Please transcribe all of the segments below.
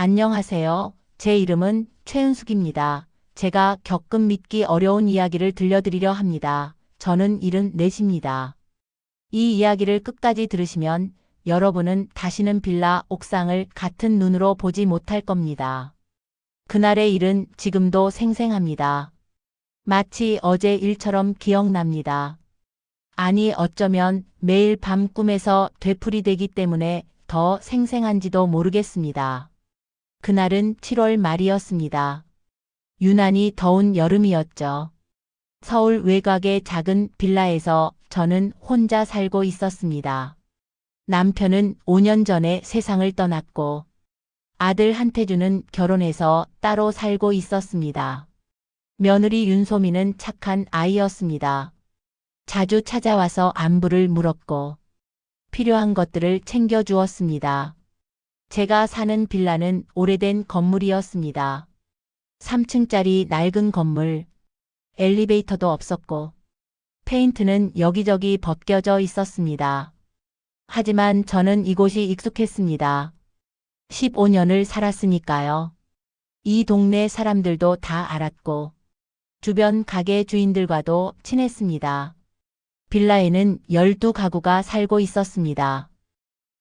안녕하세요. 제 이름은 최은숙입니다. 제가 겪은 믿기 어려운 이야기를 들려드리려 합니다. 저는 74입니다. 이 이야기를 끝까지 들으시면 여러분은 다시는 빌라 옥상을 같은 눈으로 보지 못할 겁니다. 그날의 일은 지금도 생생합니다. 마치 어제 일처럼 기억납니다. 아니 어쩌면 매일 밤 꿈에서 되풀이되기 때문에 더 생생한지도 모르겠습니다. 그날은 7월 말이었습니다. 유난히 더운 여름이었죠. 서울 외곽의 작은 빌라에서 저는 혼자 살고 있었습니다. 남편은 5년 전에 세상을 떠났고 아들 한태주는 결혼해서 따로 살고 있었습니다. 며느리 윤소미는 착한 아이였습니다. 자주 찾아와서 안부를 물었고 필요한 것들을 챙겨주었습니다. 제가 사는 빌라는 오래된 건물이었습니다. 3층짜리 낡은 건물, 엘리베이터도 없었고 페인트는 여기저기 벗겨져 있었습니다. 하지만 저는 이곳이 익숙했습니다. 15년을 살았으니까요. 이 동네 사람들도 다 알았고 주변 가게 주인들과도 친했습니다. 빌라에는 12가구가 살고 있었습니다.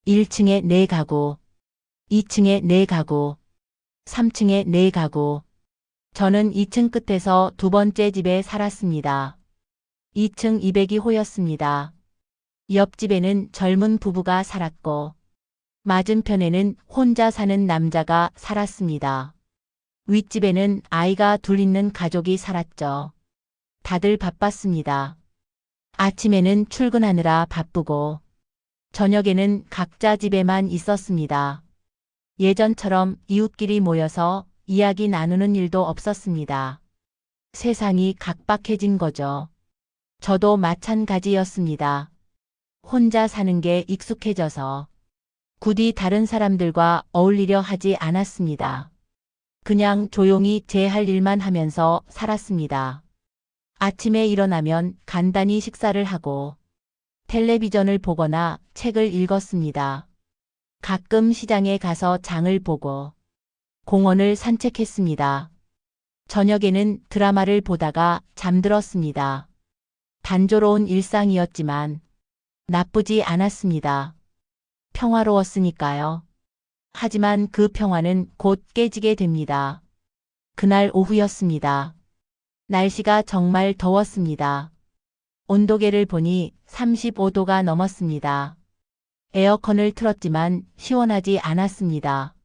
1층에 4가구, 2층에 4가구, 3층에 4가구. 저는 2층 끝에서 두 번째 집에 살았습니다. 2층 202호였습니다. 옆집에는 젊은 부부가 살았고 맞은편에는 혼자 사는 남자가 살았습니다. 윗집에는 아이가 둘 있는 가족이 살았죠. 다들 바빴습니다. 아침에는 출근하느라 바쁘고 저녁에는 각자 집에만 있었습니다. 예전처럼 이웃끼리 모여서 이야기 나누는 일도 없었습니다. 세상이 각박해진 거죠. 저도 마찬가지였습니다. 혼자 사는 게 익숙해져서 굳이 다른 사람들과 어울리려 하지 않았습니다. 그냥 조용히 제 할 일만 하면서 살았습니다. 아침에 일어나면 간단히 식사를 하고 텔레비전을 보거나 책을 읽었습니다. 가끔 시장에 가서 장을 보고 공원을 산책했습니다. 저녁에는 드라마를 보다가 잠들었습니다. 단조로운 일상이었지만 나쁘지 않았습니다. 평화로웠으니까요. 하지만 그 평화는 곧 깨지게 됩니다. 그날 오후였습니다. 날씨가 정말 더웠습니다. 온도계를 보니 35도가 넘었습니다. 에어컨을 틀었지만 시원하지 않았습니다.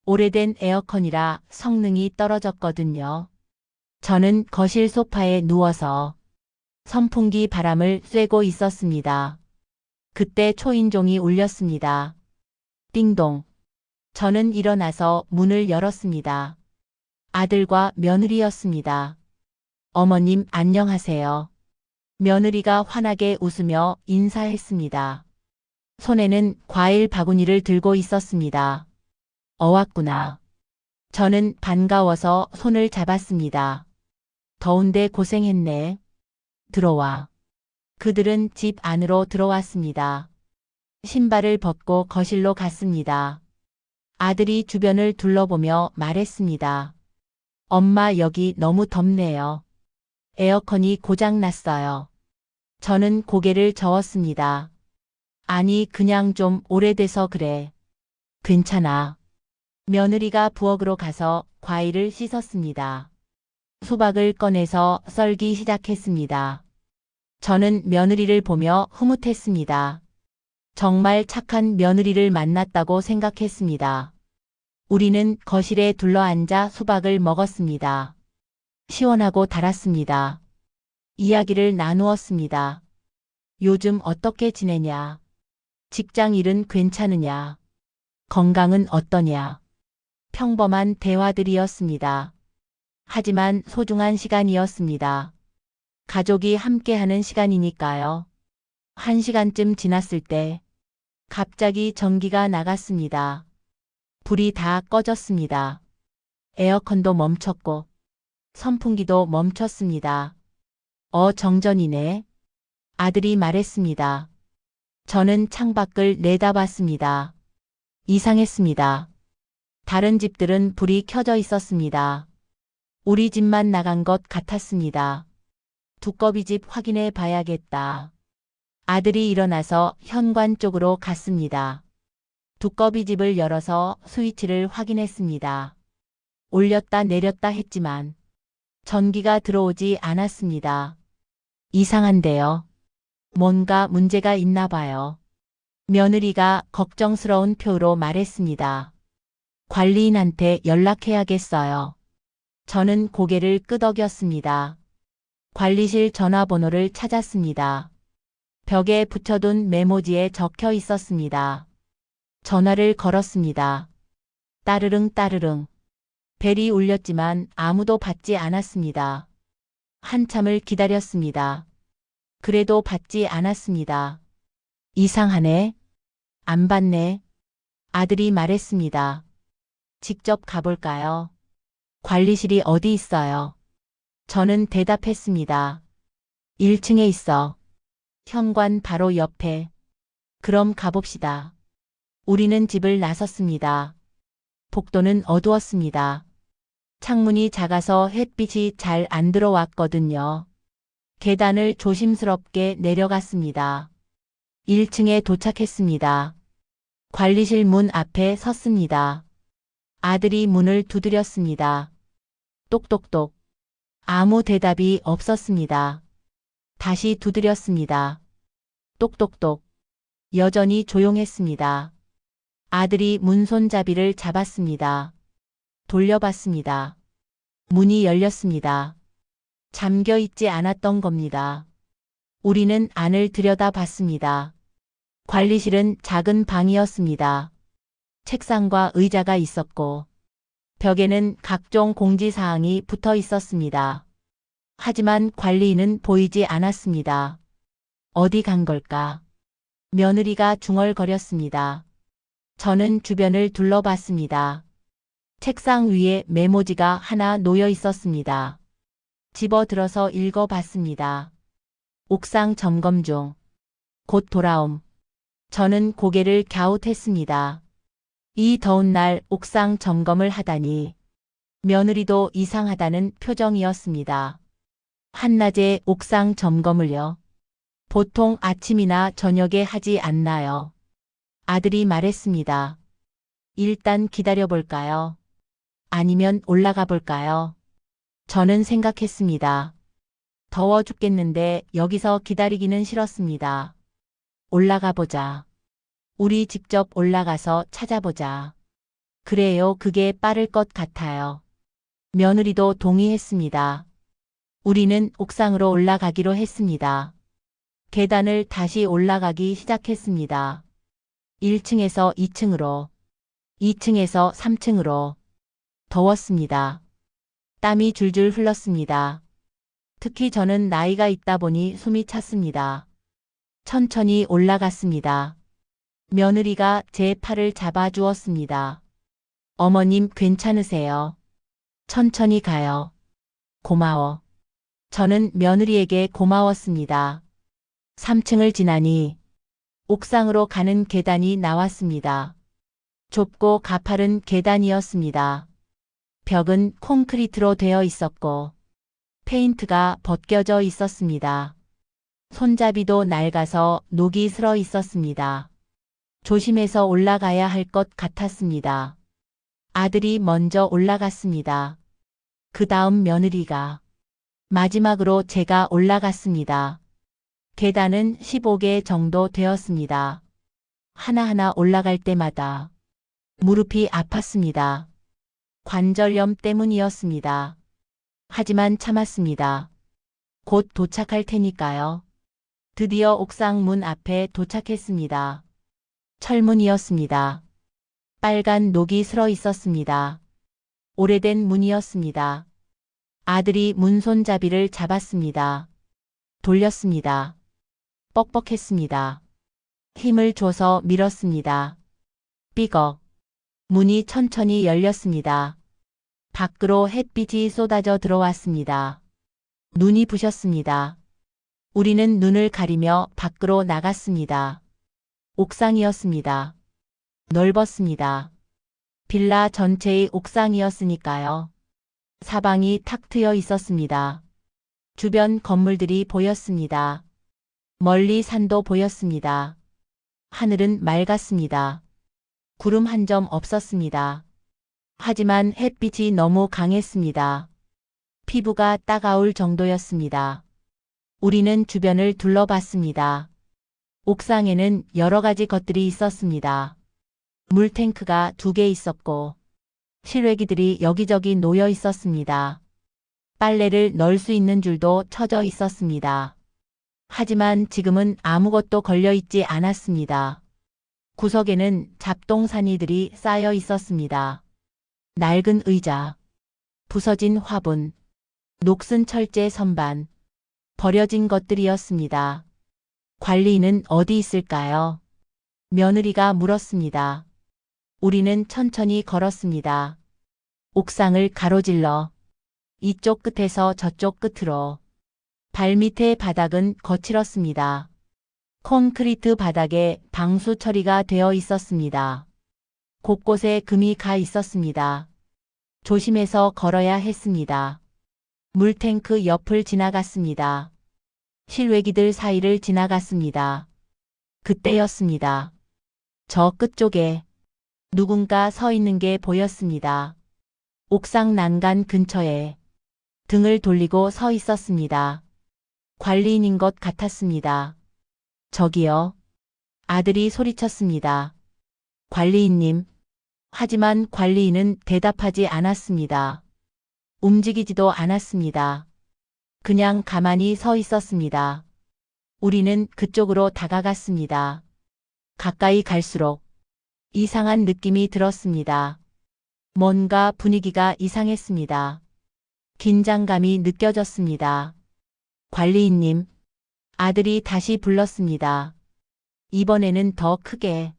오래된 에어컨이라 성능이 떨어졌거든요. 저는 거실 소파에 누워서 선풍기 바람을 쐬고 있었습니다. 그때 초인종이 울렸습니다. 띵동. 저는 일어나서 문을 열었습니다. 아들과 며느리였습니다. 어머님 안녕하세요. 며느리가 환하게 웃으며 인사했습니다. 손에는 과일 바구니를 들고 있었습니다. 왔구나. 저는 반가워서 손을 잡았습니다. 더운데 고생했네. 들어와. 그들은 집 안으로 들어왔습니다. 신발을 벗고 거실로 갔습니다. 아들이 주변을 둘러보며 말했습니다. 엄마 여기 너무 덥네요. 에어컨이 고장났어요. 저는 고개를 저었습니다. 아니 그냥 좀 오래돼서 그래. 괜찮아. 며느리가 부엌으로 가서 과일을 씻었습니다. 수박을 꺼내서 썰기 시작했습니다. 저는 며느리를 보며 흐뭇했습니다. 정말 착한 며느리를 만났다고 생각했습니다. 우리는 거실에 둘러앉아 수박을 먹었습니다. 시원하고 달았습니다. 이야기를 나누었습니다. 요즘 어떻게 지내냐? 직장 일은 괜찮으냐? 건강은 어떠냐? 평범한 대화들이었습니다. 하지만 소중한 시간이었습니다. 가족이 함께하는 시간이니까요. 1시간쯤 지났을 때 갑자기 전기가 나갔습니다. 불이 다 꺼졌습니다. 에어컨도 멈췄고 선풍기도 멈췄습니다. 정전이네. 아들이 말했습니다. 저는 창밖을 내다봤습니다. 이상했습니다. 다른 집들은 불이 켜져 있었습니다. 우리 집만 나간 것 같았습니다. 두꺼비 집 확인해 봐야겠다. 아들이 일어나서 현관 쪽으로 갔습니다. 두꺼비 집을 열어서 스위치를 확인했습니다. 올렸다 내렸다 했지만 전기가 들어오지 않았습니다. 이상한데요. 뭔가 문제가 있나 봐요. 며느리가 걱정스러운 표로 말했습니다. 관리인한테 연락해야겠어요. 저는 고개를 끄덕였습니다. 관리실 전화번호를 찾았습니다. 벽에 붙여둔 메모지에 적혀 있었습니다. 전화를 걸었습니다. 따르릉 따르릉. 벨이 울렸지만 아무도 받지 않았습니다. 한참을 기다렸습니다. 그래도 받지 않았습니다. 이상하네. 안 받네. 아들이 말했습니다. 직접 가볼까요? 관리실이 어디 있어요? 저는 대답했습니다. 1층에 있어. 현관 바로 옆에. 그럼 가봅시다. 우리는 집을 나섰습니다. 복도는 어두웠습니다. 창문이 작아서 햇빛이 잘 안 들어왔거든요. 계단을 조심스럽게 내려갔습니다. 1층에 도착했습니다. 관리실 문 앞에 섰습니다. 아들이 문을 두드렸습니다. 똑똑똑. 아무 대답이 없었습니다. 다시 두드렸습니다. 똑똑똑. 여전히 조용했습니다. 아들이 문 손잡이를 잡았습니다. 돌려봤습니다. 문이 열렸습니다. 잠겨 있지 않았던 겁니다. 우리는 안을 들여다봤습니다. 관리실은 작은 방이었습니다. 책상과 의자가 있었고 벽에는 각종 공지사항이 붙어 있었습니다. 하지만 관리인은 보이지 않았습니다. 어디 간 걸까? 며느리가 중얼거렸습니다. 저는 주변을 둘러봤습니다. 책상 위에 메모지가 하나 놓여 있었습니다. 집어들어서 읽어봤습니다. 옥상 점검 중. 곧 돌아옴. 저는 고개를 갸웃했습니다. 이 더운 날 옥상 점검을 하다니. 며느리도 이상하다는 표정이었습니다. 한낮에 옥상 점검을요? 보통 아침이나 저녁에 하지 않나요? 아들이 말했습니다. 일단 기다려볼까요? 아니면 올라가 볼까요? 저는 생각했습니다. 더워 죽겠는데 여기서 기다리기는 싫었습니다. 올라가 보자. 우리 직접 올라가서 찾아보자. 그래요, 그게 빠를 것 같아요. 며느리도 동의했습니다. 우리는 옥상으로 올라가기로 했습니다. 계단을 다시 올라가기 시작했습니다. 1층에서 2층으로, 2층에서 3층으로. 더웠습니다. 땀이 줄줄 흘렀습니다. 특히 저는 나이가 있다 보니 숨이 찼습니다. 천천히 올라갔습니다. 며느리가 제 팔을 잡아주었습니다. 어머님 괜찮으세요? 천천히 가요. 고마워. 저는 며느리에게 고마웠습니다. 3층을 지나니 옥상으로 가는 계단이 나왔습니다. 좁고 가파른 계단이었습니다. 벽은 콘크리트로 되어 있었고 페인트가 벗겨져 있었습니다. 손잡이도 낡아서 녹이 슬어 있었습니다. 조심해서 올라가야 할 것 같았습니다. 아들이 먼저 올라갔습니다. 그 다음 며느리가. 마지막으로 제가 올라갔습니다. 계단은 15개 정도 되었습니다. 하나하나 올라갈 때마다 무릎이 아팠습니다. 관절염 때문이었습니다. 하지만 참았습니다. 곧 도착할 테니까요. 드디어 옥상 문 앞에 도착했습니다. 철문이었습니다. 빨간 녹이 슬어 있었습니다. 오래된 문이었습니다. 아들이 문 손잡이를 잡았습니다. 돌렸습니다. 뻑뻑했습니다. 힘을 줘서 밀었습니다. 삐걱. 문이 천천히 열렸습니다. 밖으로 햇빛이 쏟아져 들어왔습니다. 눈이 부셨습니다. 우리는 눈을 가리며 밖으로 나갔습니다. 옥상이었습니다. 넓었습니다. 빌라 전체의 옥상이었으니까요. 사방이 탁 트여 있었습니다. 주변 건물들이 보였습니다. 멀리 산도 보였습니다. 하늘은 맑았습니다. 구름 한 점 없었습니다. 하지만 햇빛이 너무 강했습니다. 피부가 따가울 정도였습니다. 우리는 주변을 둘러봤습니다. 옥상에는 여러 가지 것들이 있었습니다. 물탱크가 2개 있었고, 실외기들이 여기저기 놓여 있었습니다. 빨래를 넣을 수 있는 줄도 쳐져 있었습니다. 하지만 지금은 아무것도 걸려 있지 않았습니다. 구석에는 잡동사니들이 쌓여 있었습니다. 낡은 의자, 부서진 화분, 녹슨 철제 선반, 버려진 것들이었습니다. 관리인은 어디 있을까요? 며느리가 물었습니다. 우리는 천천히 걸었습니다. 옥상을 가로질러 이쪽 끝에서 저쪽 끝으로. 발밑의 바닥은 거칠었습니다. 콘크리트 바닥에 방수 처리가 되어 있었습니다. 곳곳에 금이 가 있었습니다. 조심해서 걸어야 했습니다. 물탱크 옆을 지나갔습니다. 실외기들 사이를 지나갔습니다. 그때였습니다. 저 끝쪽에 누군가 서 있는 게 보였습니다. 옥상 난간 근처에 등을 돌리고 서 있었습니다. 관리인인 것 같았습니다. 저기요. 아들이 소리쳤습니다. 관리인님. 하지만 관리인은 대답하지 않았습니다. 움직이지도 않았습니다. 그냥 가만히 서 있었습니다. 우리는 그쪽으로 다가갔습니다. 가까이 갈수록 이상한 느낌이 들었습니다. 뭔가 분위기가 이상했습니다. 긴장감이 느껴졌습니다. 관리인님, 아들이 다시 불렀습니다. 이번에는 더 크게.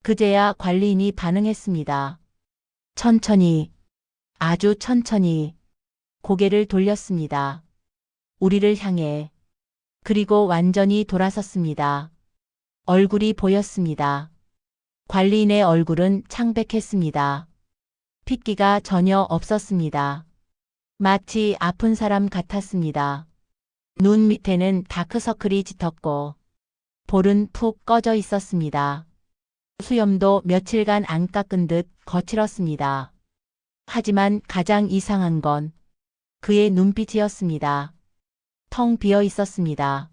그제야 관리인이 반응했습니다. 천천히, 아주 천천히 고개를 돌렸습니다. 우리를 향해. 그리고 완전히 돌아섰습니다. 얼굴이 보였습니다. 관리인의 얼굴은 창백했습니다. 핏기가 전혀 없었습니다. 마치 아픈 사람 같았습니다. 눈 밑에는 다크서클이 짙었고 볼은 푹 꺼져 있었습니다. 수염도 며칠간 안 깎은 듯 거칠었습니다. 하지만 가장 이상한 건 그의 눈빛이었습니다. 텅 비어 있었습니다.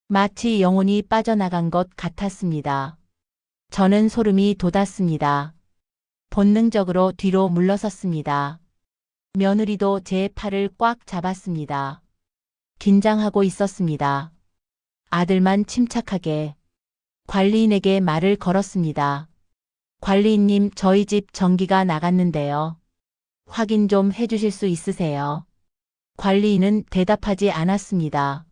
마치 영혼이 빠져나간 것 같았습니다. 저는 소름이 돋았습니다. 본능적으로 뒤로 물러섰습니다. 며느리도 제 팔을 꽉 잡았습니다. 긴장하고 있었습니다. 아들만 침착하게 관리인에게 말을 걸었습니다. 관리인님, 저희 집 전기가 나갔는데요. 확인 좀 해주실 수 있으세요? 관리인은 대답하지 않았습니다.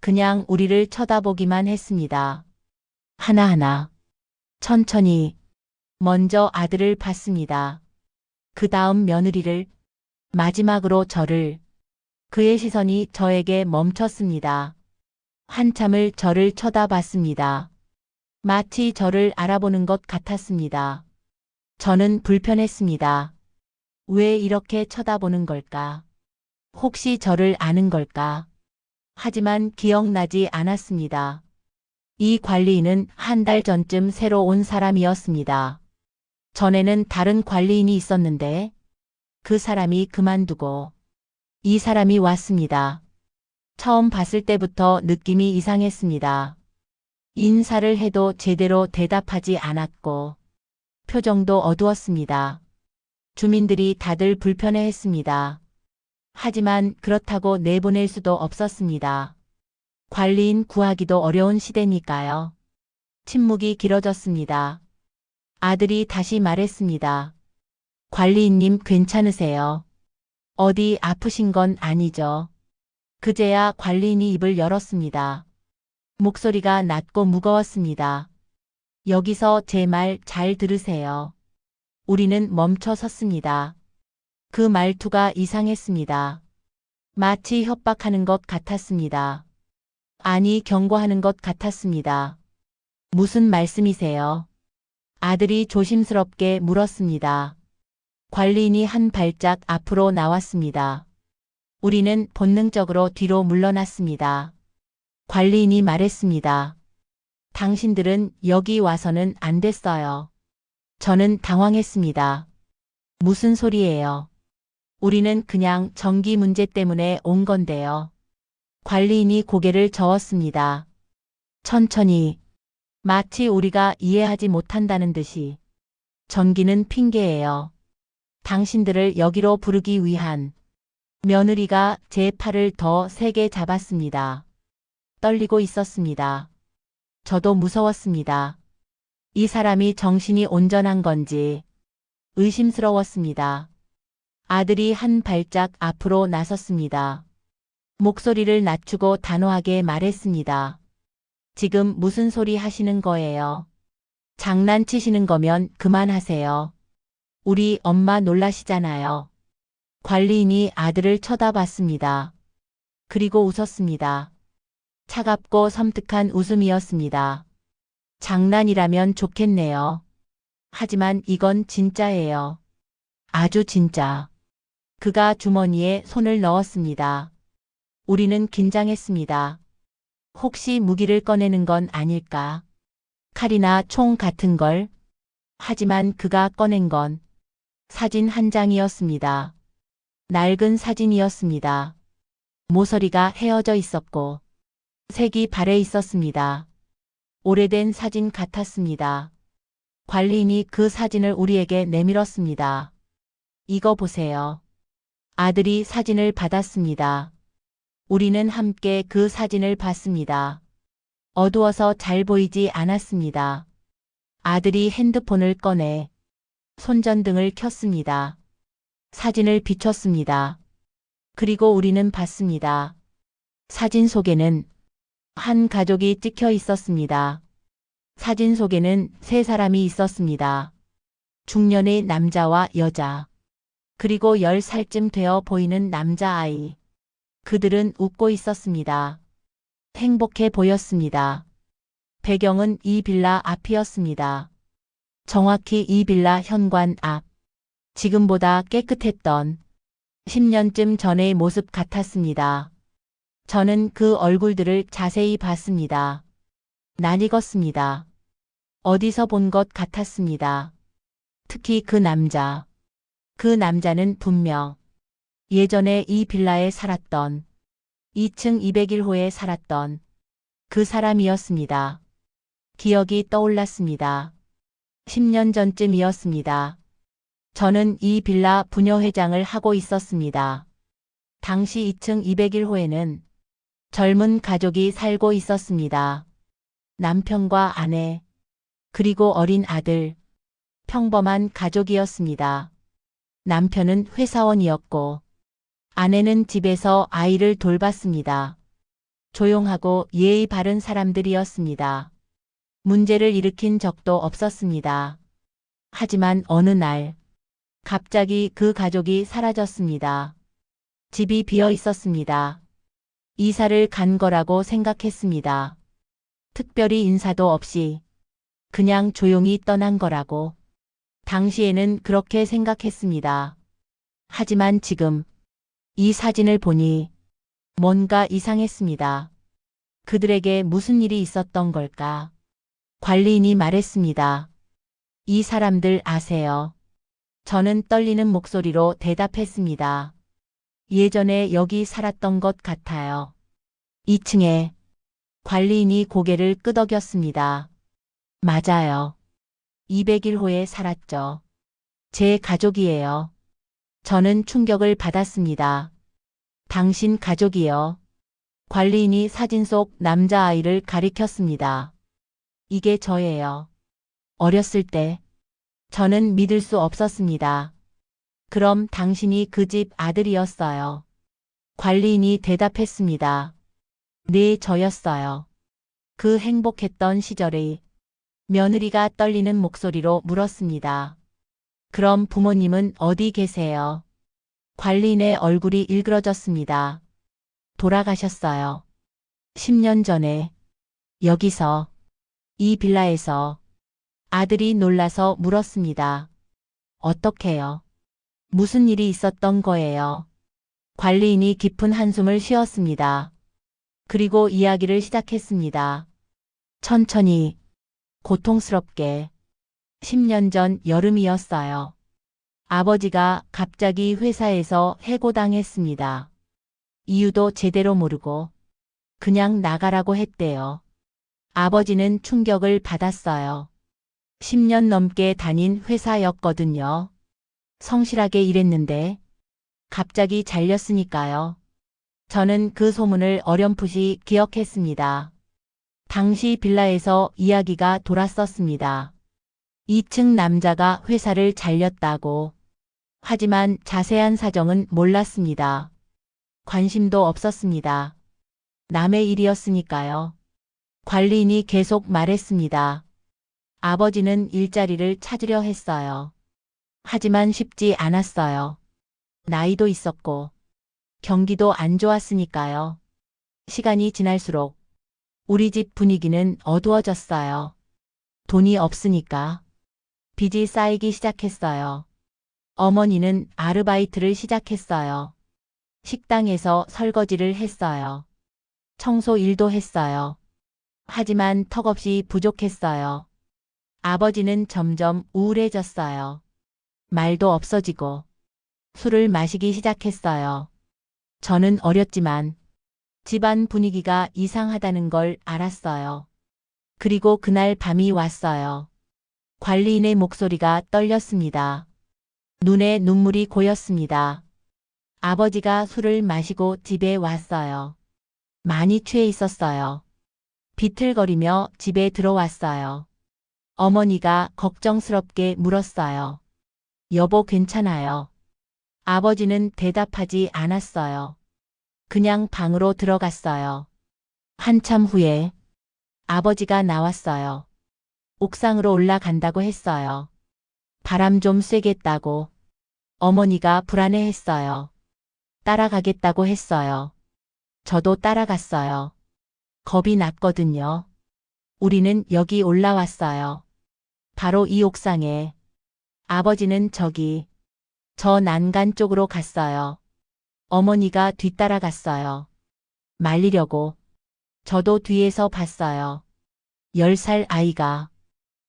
그냥 우리를 쳐다보기만 했습니다. 하나하나, 천천히, 먼저 아들을 봤습니다. 그 다음 며느리를, 마지막으로 저를. 그의 시선이 저에게 멈췄습니다. 한참을 저를 쳐다봤습니다. 마치 저를 알아보는 것 같았습니다. 저는 불편했습니다. 왜 이렇게 쳐다보는 걸까? 혹시 저를 아는 걸까? 하지만 기억나지 않았습니다. 이 관리인은 한 달 전쯤 새로 온 사람이었습니다. 전에는 다른 관리인이 있었는데 그 사람이 그만두고 이 사람이 왔습니다. 처음 봤을 때부터 느낌이 이상했습니다. 인사를 해도 제대로 대답하지 않았고 표정도 어두웠습니다. 주민들이 다들 불편해했습니다. 하지만 그렇다고 내보낼 수도 없었습니다. 관리인 구하기도 어려운 시대니까요. 침묵이 길어졌습니다. 아들이 다시 말했습니다. 관리인님, 괜찮으세요? 어디 아프신 건 아니죠? 그제야 관리인이 입을 열었습니다. 목소리가 낮고 무거웠습니다. 여기서 제 말 잘 들으세요. 우리는 멈춰 섰습니다. 그 말투가 이상했습니다. 마치 협박하는 것 같았습니다. 아니, 경고하는 것 같았습니다. 무슨 말씀이세요? 아들이 조심스럽게 물었습니다. 관리인이 한 발짝 앞으로 나왔습니다. 우리는 본능적으로 뒤로 물러났습니다. 관리인이 말했습니다. 당신들은 여기 와서는 안 됐어요. 저는 당황했습니다. 무슨 소리예요? 우리는 그냥 전기 문제 때문에 온 건데요. 관리인이 고개를 저었습니다. 천천히, 마치 우리가 이해하지 못한다는 듯이. 전기는 핑계예요. 당신들을 여기로 부르기 위한. 며느리가 제 팔을 더 세게 잡았습니다. 떨리고 있었습니다. 저도 무서웠습니다. 이 사람이 정신이 온전한 건지 의심스러웠습니다. 아들이 한 발짝 앞으로 나섰습니다. 목소리를 낮추고 단호하게 말했습니다. 지금 무슨 소리 하시는 거예요? 장난치시는 거면 그만하세요. 우리 엄마 놀라시잖아요. 관리인이 아들을 쳐다봤습니다. 그리고 웃었습니다. 차갑고 섬뜩한 웃음이었습니다. 장난이라면 좋겠네요. 하지만 이건 진짜예요. 아주 진짜. 그가 주머니에 손을 넣었습니다. 우리는 긴장했습니다. 혹시 무기를 꺼내는 건 아닐까? 칼이나 총 같은 걸? 하지만 그가 꺼낸 건 사진 한 장이었습니다. 낡은 사진이었습니다. 모서리가 헤어져 있었고 색이 발해 있었습니다. 오래된 사진 같았습니다. 관리인이 그 사진을 우리에게 내밀었습니다. 이거 보세요. 아들이 사진을 받았습니다. 우리는 함께 그 사진을 봤습니다. 어두워서 잘 보이지 않았습니다. 아들이 핸드폰을 꺼내 손전등을 켰습니다. 사진을 비췄습니다. 그리고 우리는 봤습니다. 사진 속에는 한 가족이 찍혀 있었습니다. 사진 속에는 세 사람이 있었습니다. 중년의 남자와 여자, 그리고 10살쯤 되어 보이는 남자아이. 그들은 웃고 있었습니다. 행복해 보였습니다. 배경은 이 빌라 앞이었습니다. 정확히 이 빌라 현관 앞. 지금보다 깨끗했던 10년쯤 전의 모습 같았습니다. 저는 그 얼굴들을 자세히 봤습니다. 낯익었습니다. 어디서 본 것 같았습니다. 특히 그 남자. 그 남자는 분명 예전에 이 빌라에 살았던 2층 201호에 살았던 그 사람이었습니다. 기억이 떠올랐습니다. 10년 전쯤이었습니다. 저는 이 빌라 부녀회장을 하고 있었습니다. 당시 2층 201호에는 젊은 가족이 살고 있었습니다. 남편과 아내, 그리고 어린 아들. 평범한 가족이었습니다. 남편은 회사원이었고 아내는 집에서 아이를 돌봤습니다. 조용하고 예의 바른 사람들이었습니다. 문제를 일으킨 적도 없었습니다. 하지만 어느 날 갑자기 그 가족이 사라졌습니다. 집이 비어 있었습니다. 이사를 간 거라고 생각했습니다. 특별히 인사도 없이 그냥 조용히 떠난 거라고. 당시에는 그렇게 생각했습니다. 하지만 지금 이 사진을 보니 뭔가 이상했습니다. 그들에게 무슨 일이 있었던 걸까? 관리인이 말했습니다. 이 사람들 아세요? 저는 떨리는 목소리로 대답했습니다. 예전에 여기 살았던 것 같아요. 2층에. 관리인이 고개를 끄덕였습니다. 맞아요. 201호에 살았죠. 제 가족이에요. 저는 충격을 받았습니다. 당신 가족이요. 관리인이 사진 속 남자아이를 가리켰습니다. 이게 저예요. 어렸을 때 저는 믿을 수 없었습니다. 그럼 당신이 그 집 아들이었어요. 관리인이 대답했습니다. 네, 저였어요. 그 행복했던 시절의 며느리가 떨리는 목소리로 물었습니다. 그럼 부모님은 어디 계세요? 관리인의 얼굴이 일그러졌습니다. 돌아가셨어요. 10년 전에 여기서 이 빌라에서 아들이 놀라서 물었습니다. 어떻게요? 무슨 일이 있었던 거예요? 관리인이 깊은 한숨을 쉬었습니다. 그리고 이야기를 시작했습니다. 천천히, 고통스럽게. 10년 전 여름이었어요. 아버지가 갑자기 회사에서 해고당했습니다. 이유도 제대로 모르고 그냥 나가라고 했대요. 아버지는 충격을 받았어요. 10년 넘게 다닌 회사였거든요. 성실하게 일했는데 갑자기 잘렸으니까요. 저는 그 소문을 어렴풋이 기억했습니다. 당시 빌라에서 이야기가 돌았었습니다. 2층 남자가 회사를 잘렸다고. 하지만 자세한 사정은 몰랐습니다. 관심도 없었습니다. 남의 일이었으니까요. 관리인이 계속 말했습니다. 아버지는 일자리를 찾으려 했어요. 하지만 쉽지 않았어요. 나이도 있었고 경기도 안 좋았으니까요. 시간이 지날수록 우리 집 분위기는 어두워졌어요. 돈이 없으니까 빚이 쌓이기 시작했어요. 어머니는 아르바이트를 시작했어요. 식당에서 설거지를 했어요. 청소 일도 했어요. 하지만 턱없이 부족했어요. 아버지는 점점 우울해졌어요. 말도 없어지고 술을 마시기 시작했어요. 저는 어렸지만 집안 분위기가 이상하다는 걸 알았어요. 그리고 그날 밤이 왔어요. 관리인의 목소리가 떨렸습니다. 눈에 눈물이 고였습니다. 아버지가 술을 마시고 집에 왔어요. 많이 취해 있었어요. 비틀거리며 집에 들어왔어요. 어머니가 걱정스럽게 물었어요. 여보 괜찮아요? 아버지는 대답하지 않았어요. 그냥 방으로 들어갔어요. 한참 후에 아버지가 나왔어요. 옥상으로 올라간다고 했어요. 바람 좀 쐬겠다고. 어머니가 불안해했어요. 따라가겠다고 했어요. 저도 따라갔어요. 겁이 났거든요. 우리는 여기 올라왔어요. 바로 이 옥상에. 아버지는 저기, 저 난간 쪽으로 갔어요. 어머니가 뒤따라갔어요. 말리려고. 저도 뒤에서 봤어요. 10살 아이가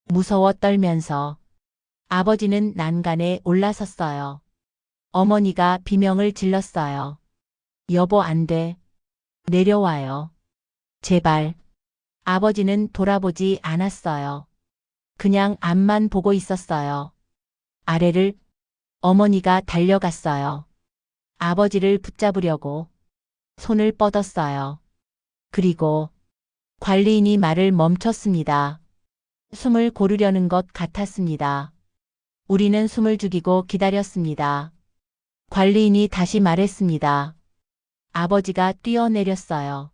무서워 떨면서. 아버지는 난간에 올라섰어요. 어머니가 비명을 질렀어요. 여보 안 돼. 내려와요. 제발. 아버지는 돌아보지 않았어요. 그냥 앞만 보고 있었어요. 아래를 어머니가 달려갔어요. 아버지를 붙잡으려고 손을 뻗었어요. 그리고 관리인이 말을 멈췄습니다. 숨을 고르려는 것 같았습니다. 우리는 숨을 죽이고 기다렸습니다. 관리인이 다시 말했습니다. 아버지가 뛰어내렸어요.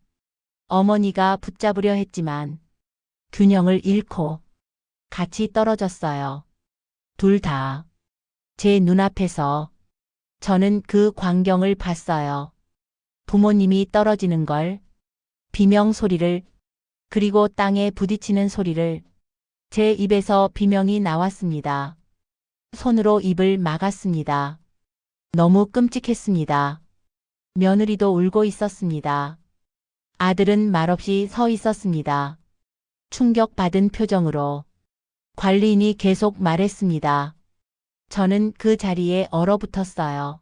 어머니가 붙잡으려 했지만 균형을 잃고 같이 떨어졌어요. 둘 다. 제 눈앞에서 저는 그 광경을 봤어요. 부모님이 떨어지는 걸, 비명 소리를, 그리고 땅에 부딪히는 소리를. 제 입에서 비명이 나왔습니다. 손으로 입을 막았습니다. 너무 끔찍했습니다. 며느리도 울고 있었습니다. 아들은 말없이 서 있었습니다. 충격받은 표정으로. 관리인이 계속 말했습니다. 저는 그 자리에 얼어붙었어요.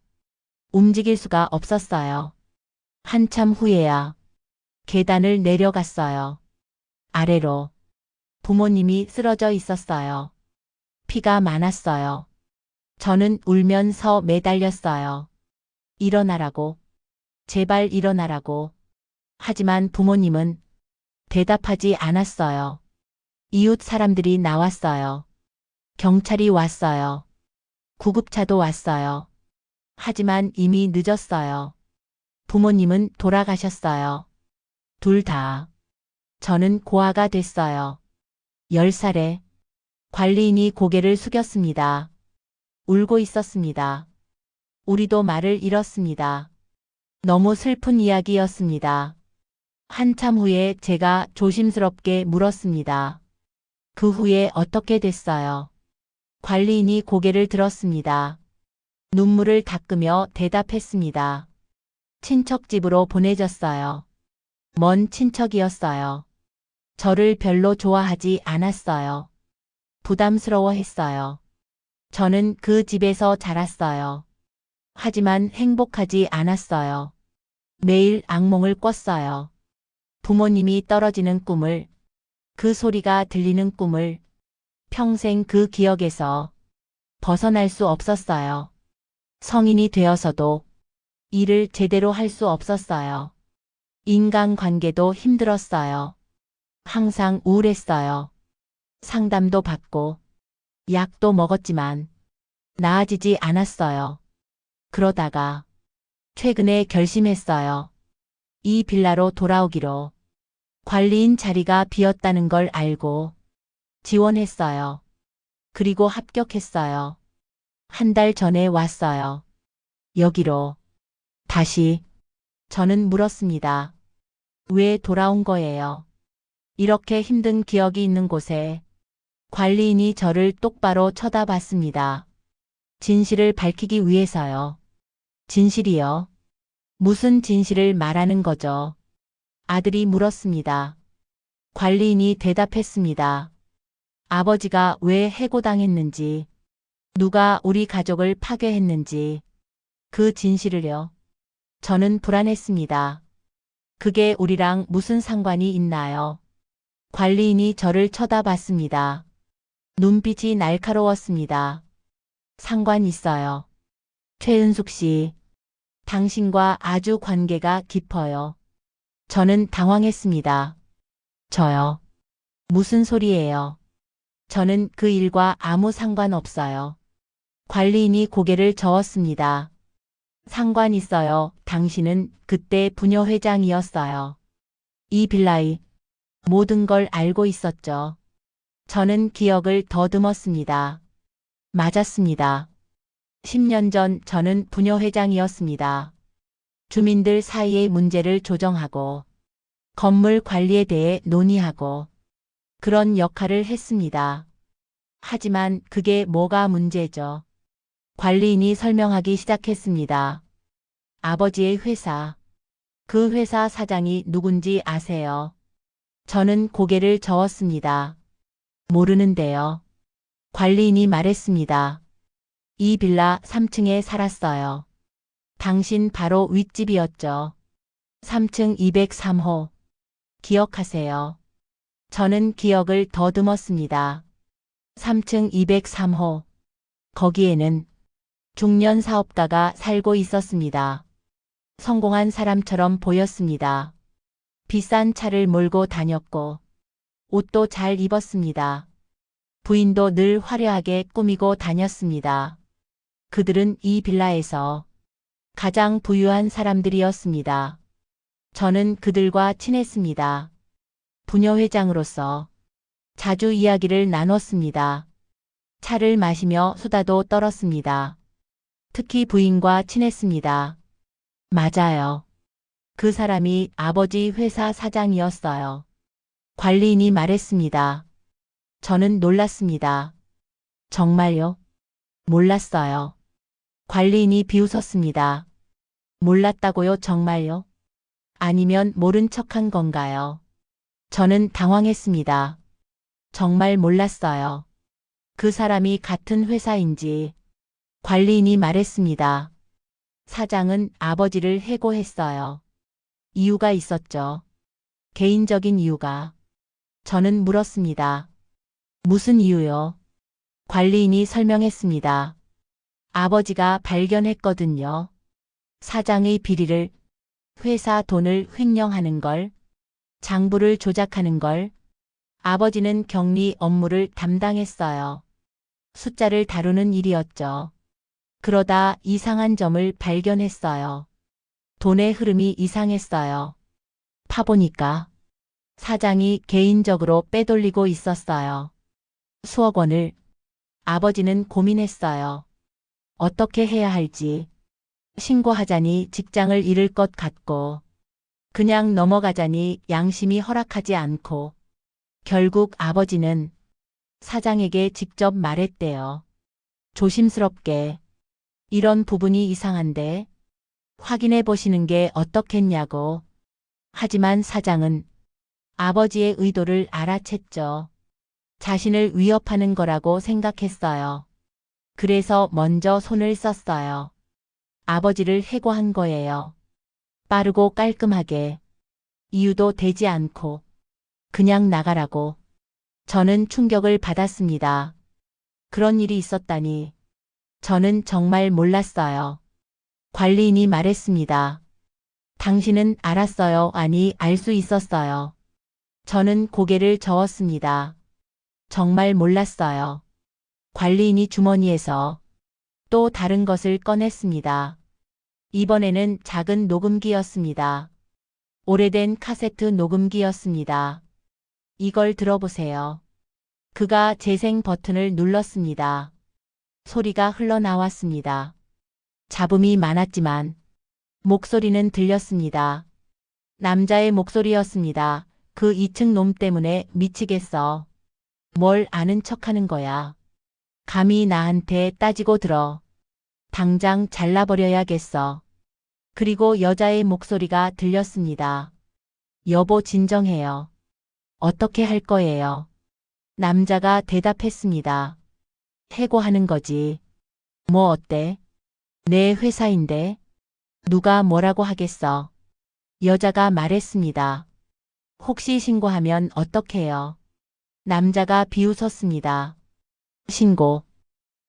움직일 수가 없었어요. 한참 후에야 계단을 내려갔어요. 아래로. 부모님이 쓰러져 있었어요. 피가 많았어요. 저는 울면서 매달렸어요. 일어나라고. 제발 일어나라고. 하지만 부모님은 대답하지 않았어요. 이웃 사람들이 나왔어요. 경찰이 왔어요. 구급차도 왔어요. 하지만 이미 늦었어요. 부모님은 돌아가셨어요. 둘 다. 저는 고아가 됐어요. 10살에. 관리인이 고개를 숙였습니다. 울고 있었습니다. 우리도 말을 잃었습니다. 너무 슬픈 이야기였습니다. 한참 후에 제가 조심스럽게 물었습니다. 그 후에 어떻게 됐어요? 관리인이 고개를 들었습니다. 눈물을 닦으며 대답했습니다. 친척 집으로 보내졌어요. 먼 친척이었어요. 저를 별로 좋아하지 않았어요. 부담스러워했어요. 저는 그 집에서 자랐어요. 하지만 행복하지 않았어요. 매일 악몽을 꿨어요. 부모님이 떨어지는 꿈을, 그 소리가 들리는 꿈을, 평생 그 기억에서 벗어날 수 없었어요. 성인이 되어서도 일을 제대로 할 수 없었어요. 인간관계도 힘들었어요. 항상 우울했어요. 상담도 받고 약도 먹었지만 나아지지 않았어요. 그러다가 최근에 결심했어요. 이 빌라로 돌아오기로. 관리인 자리가 비었다는 걸 알고 지원했어요. 그리고 합격했어요. 한 달 전에 왔어요. 여기로. 다시. 저는 물었습니다. 왜 돌아온 거예요? 이렇게 힘든 기억이 있는 곳에. 관리인이 저를 똑바로 쳐다봤습니다. 진실을 밝히기 위해서요. 진실이요? 무슨 진실을 말하는 거죠? 아들이 물었습니다. 관리인이 대답했습니다. 아버지가 왜 해고당했는지, 누가 우리 가족을 파괴했는지, 그 진실을요. 저는 불안했습니다. 그게 우리랑 무슨 상관이 있나요? 관리인이 저를 쳐다봤습니다. 눈빛이 날카로웠습니다. 상관 있어요. 최은숙 씨, 당신과 아주 관계가 깊어요. 저는 당황했습니다. 저요. 무슨 소리예요? 저는 그 일과 아무 상관없어요. 관리인이 고개를 저었습니다. 상관 있어요. 당신은 그때 부녀회장이었어요. 이 빌라의 모든 걸 알고 있었죠. 저는 기억을 더듬었습니다. 맞았습니다. 10년 전 저는 부녀회장이었습니다. 주민들 사이의 문제를 조정하고 건물 관리에 대해 논의하고 그런 역할을 했습니다. 하지만 그게 뭐가 문제죠? 관리인이 설명하기 시작했습니다. 아버지의 회사. 그 회사 사장이 누군지 아세요? 저는 고개를 저었습니다. 모르는데요. 관리인이 말했습니다. 이 빌라 3층에 살았어요. 당신 바로 윗집이었죠. 3층 203호. 기억하세요? 저는 기억을 더듬었습니다. 3층 203호. 거기에는 중년 사업가가 살고 있었습니다. 성공한 사람처럼 보였습니다. 비싼 차를 몰고 다녔고 옷도 잘 입었습니다. 부인도 늘 화려하게 꾸미고 다녔습니다. 그들은 이 빌라에서 가장 부유한 사람들이었습니다. 저는 그들과 친했습니다. 부녀회장으로서 자주 이야기를 나눴습니다. 차를 마시며 수다도 떨었습니다. 특히 부인과 친했습니다. 맞아요. 그 사람이 아버지 회사 사장이었어요. 관리인이 말했습니다. 저는 놀랐습니다. 정말요? 몰랐어요. 관리인이 비웃었습니다. 몰랐다고요, 정말요? 아니면 모른 척한 건가요? 저는 당황했습니다. 정말 몰랐어요. 그 사람이 같은 회사인지. 관리인이 말했습니다. 사장은 아버지를 해고했어요. 이유가 있었죠. 개인적인 이유가. 저는 물었습니다. 무슨 이유요? 관리인이 설명했습니다. 아버지가 발견했거든요. 사장의 비리를, 회사 돈을 횡령하는 걸, 장부를 조작하는 걸. 아버지는 격리 업무를 담당했어요. 숫자를 다루는 일이었죠. 그러다 이상한 점을 발견했어요. 돈의 흐름이 이상했어요. 파보니까 사장이 개인적으로 빼돌리고 있었어요. 수억 원을. 아버지는 고민했어요. 어떻게 해야 할지. 신고하자니 직장을 잃을 것 같고, 그냥 넘어가자니 양심이 허락하지 않고, 결국 아버지는 사장에게 직접 말했대요. 조심스럽게. 이런 부분이 이상한데 확인해 보시는 게 어떻겠냐고. 하지만 사장은 아버지의 의도를 알아챘죠. 자신을 위협하는 거라고 생각했어요. 그래서 먼저 손을 썼어요. 아버지를 해고한 거예요. 빠르고 깔끔하게. 이유도 되지 않고 그냥 나가라고. 저는 충격을 받았습니다. 그런 일이 있었다니. 저는 정말 몰랐어요. 관리인이 말했습니다. 당신은 알았어요. 아니, 알 수 있었어요. 저는 고개를 저었습니다. 정말 몰랐어요. 관리인이 주머니에서 또 다른 것을 꺼냈습니다. 이번에는 작은 녹음기였습니다. 오래된 카세트 녹음기였습니다. 이걸 들어보세요. 그가 재생 버튼을 눌렀습니다. 소리가 흘러나왔습니다. 잡음이 많았지만 목소리는 들렸습니다. 남자의 목소리였습니다. 그 2층 놈 때문에 미치겠어. 뭘 아는 척하는 거야. 감히 나한테 따지고 들어. 당장 잘라버려야겠어. 그리고 여자의 목소리가 들렸습니다. 여보 진정해요. 어떻게 할 거예요? 남자가 대답했습니다. 해고하는 거지. 뭐 어때? 내 회사인데. 누가 뭐라고 하겠어. 여자가 말했습니다. 혹시 신고하면 어떡해요? 남자가 비웃었습니다. 신고.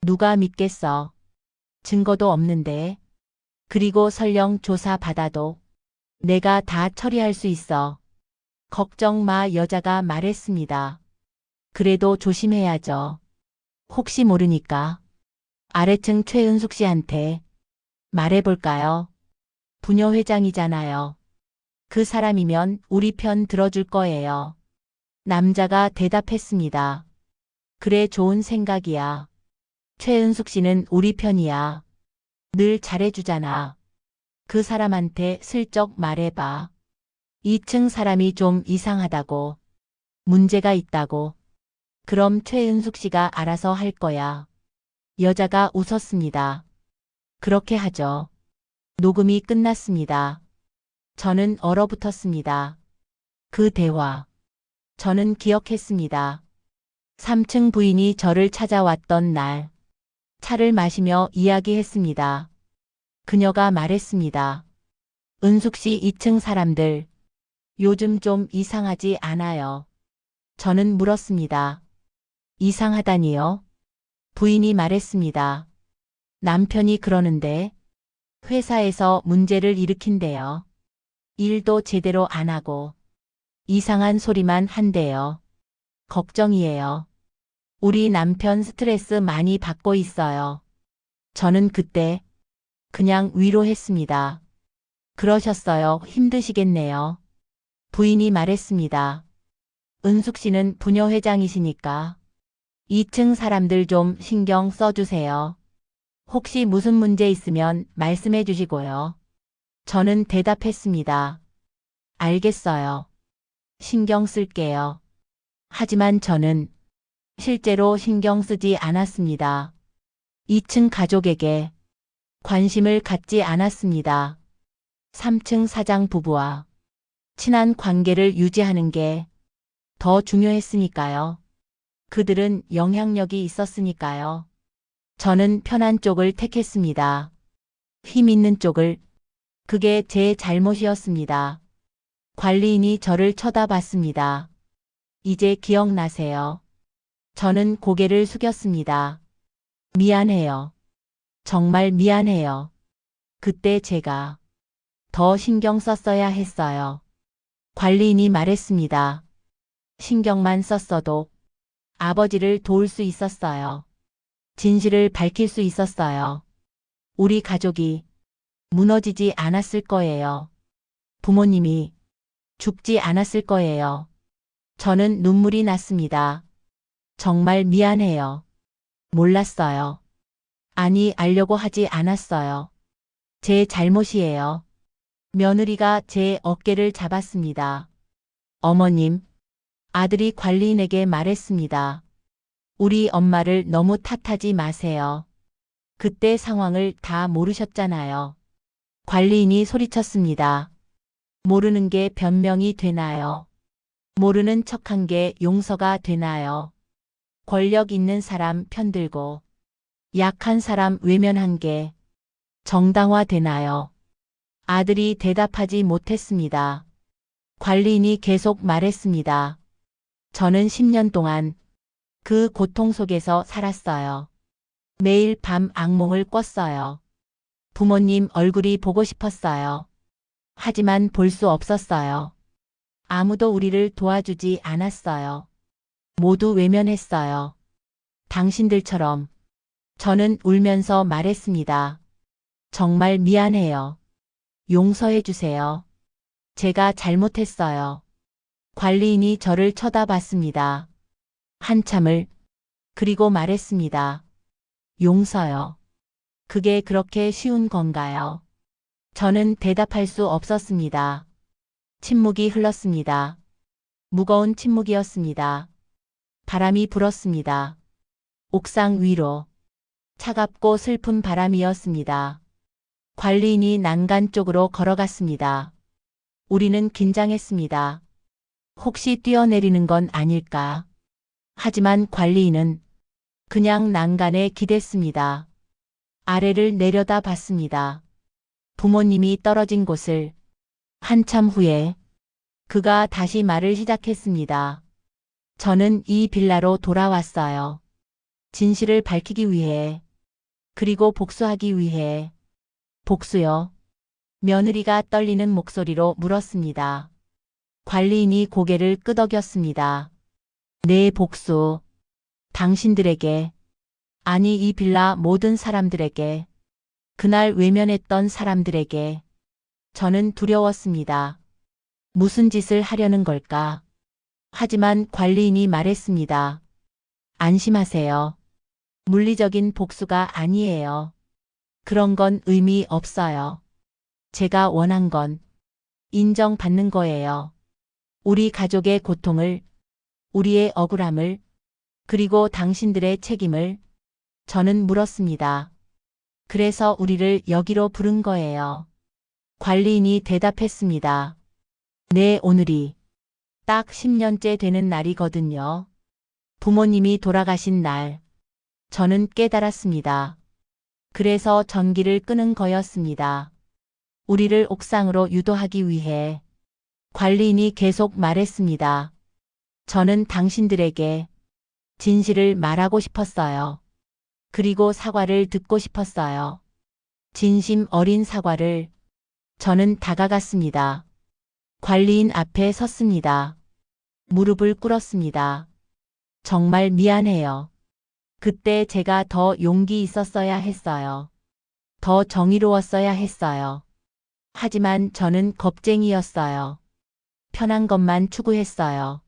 누가 믿겠어. 증거도 없는데. 그리고 설령 조사 받아도 내가 다 처리할 수 있어. 걱정 마 여자가 말했습니다. 그래도 조심해야죠. 혹시 모르니까. 아래층 최은숙 씨한테 말해볼까요? 부녀회장이잖아요. 그 사람이면 우리 편 들어줄 거예요. 남자가 대답했습니다. 그래 좋은 생각이야. 최은숙 씨는 우리 편이야. 늘 잘해주잖아. 그 사람한테 슬쩍 말해봐. 2층 사람이 좀 이상하다고. 문제가 있다고. 그럼 최은숙 씨가 알아서 할 거야. 여자가 웃었습니다. 그렇게 하죠. 녹음이 끝났습니다. 저는 얼어붙었습니다. 그 대화. 저는 기억했습니다. 3층 부인이 저를 찾아왔던 날. 차를 마시며 이야기했습니다. 그녀가 말했습니다. 은숙 씨 2층 사람들. 요즘 좀 이상하지 않아요? 저는 물었습니다. 이상하다니요? 부인이 말했습니다. 남편이 그러는데 회사에서 문제를 일으킨대요. 일도 제대로 안 하고 이상한 소리만 한대요. 걱정이에요. 우리 남편 스트레스 많이 받고 있어요. 저는 그때 그냥 위로했습니다. 그러셨어요. 힘드시겠네요. 부인이 말했습니다. 은숙 씨는 부녀회장이시니까 2층 사람들 좀 신경 써주세요. 혹시 무슨 문제 있으면 말씀해 주시고요. 저는 대답했습니다. 알겠어요. 신경 쓸게요. 하지만 저는 실제로 신경 쓰지 않았습니다. 2층 가족에게 관심을 갖지 않았습니다. 3층 사장 부부와 친한 관계를 유지하는 게 더 중요했으니까요. 그들은 영향력이 있었으니까요. 저는 편한 쪽을 택했습니다. 힘 있는 쪽을. 그게 제 잘못이었습니다. 관리인이 저를 쳐다봤습니다. 이제 기억나세요? 저는 고개를 숙였습니다. 미안해요. 정말 미안해요. 그때 제가 더 신경 썼어야 했어요. 관리인이 말했습니다. 신경만 썼어도 아버지를 도울 수 있었어요. 진실을 밝힐 수 있었어요. 우리 가족이 무너지지 않았을 거예요. 부모님이 죽지 않았을 거예요. 저는 눈물이 났습니다. 정말 미안해요. 몰랐어요. 아니, 알려고 하지 않았어요. 제 잘못이에요. 며느리가 제 어깨를 잡았습니다. 어머님, 아들이 관리인에게 말했습니다. 우리 엄마를 너무 탓하지 마세요. 그때 상황을 다 모르셨잖아요. 관리인이 소리쳤습니다. 모르는 게 변명이 되나요? 모르는 척한 게 용서가 되나요? 권력 있는 사람 편들고 약한 사람 외면한 게 정당화되나요? 아들이 대답하지 못했습니다. 관리인이 계속 말했습니다. 저는 10년 동안 그 고통 속에서 살았어요. 매일 밤 악몽을 꿨어요. 부모님 얼굴이 보고 싶었어요. 하지만 볼 수 없었어요. 아무도 우리를 도와주지 않았어요. 모두 외면했어요. 당신들처럼. 저는 울면서 말했습니다. 정말 미안해요. 용서해 주세요. 제가 잘못했어요. 관리인이 저를 쳐다봤습니다. 한참을. 그리고 말했습니다. 용서요. 그게 그렇게 쉬운 건가요? 저는 대답할 수 없었습니다. 침묵이 흘렀습니다. 무거운 침묵이었습니다. 바람이 불었습니다. 옥상 위로. 차갑고 슬픈 바람이었습니다. 관리인이 난간 쪽으로 걸어갔습니다. 우리는 긴장했습니다. 혹시 뛰어내리는 건 아닐까? 하지만 관리인은 그냥 난간에 기댔습니다. 아래를 내려다 봤습니다. 부모님이 떨어진 곳을. 한참 후에 그가 다시 말을 시작했습니다. 저는 이 빌라로 돌아왔어요. 진실을 밝히기 위해. 그리고 복수하기 위해. 복수요? 며느리가 떨리는 목소리로 물었습니다. 관리인이 고개를 끄덕였습니다. 네, 복수. 당신들에게. 아니, 이 빌라 모든 사람들에게. 그날 외면했던 사람들에게. 저는 두려웠습니다. 무슨 짓을 하려는 걸까? 하지만 관리인이 말했습니다. 안심하세요. 물리적인 복수가 아니에요. 그런 건 의미 없어요. 제가 원한 건 인정받는 거예요. 우리 가족의 고통을, 우리의 억울함을, 그리고 당신들의 책임을. 저는 물었습니다. 그래서 우리를 여기로 부른 거예요. 관리인이 대답했습니다. 네, 오늘이 딱 10년째 되는 날이거든요. 부모님이 돌아가신 날. 저는 깨달았습니다. 그래서 전기를 끄는 거였습니다. 우리를 옥상으로 유도하기 위해. 관리인이 계속 말했습니다. 저는 당신들에게 진실을 말하고 싶었어요. 그리고 사과를 듣고 싶었어요. 진심 어린 사과를. 저는 다가갔습니다. 관리인 앞에 섰습니다. 무릎을 꿇었습니다. 정말 미안해요. 그때 제가 더 용기 있었어야 했어요. 더 정의로웠어야 했어요. 하지만 저는 겁쟁이였어요. 편한 것만 추구했어요.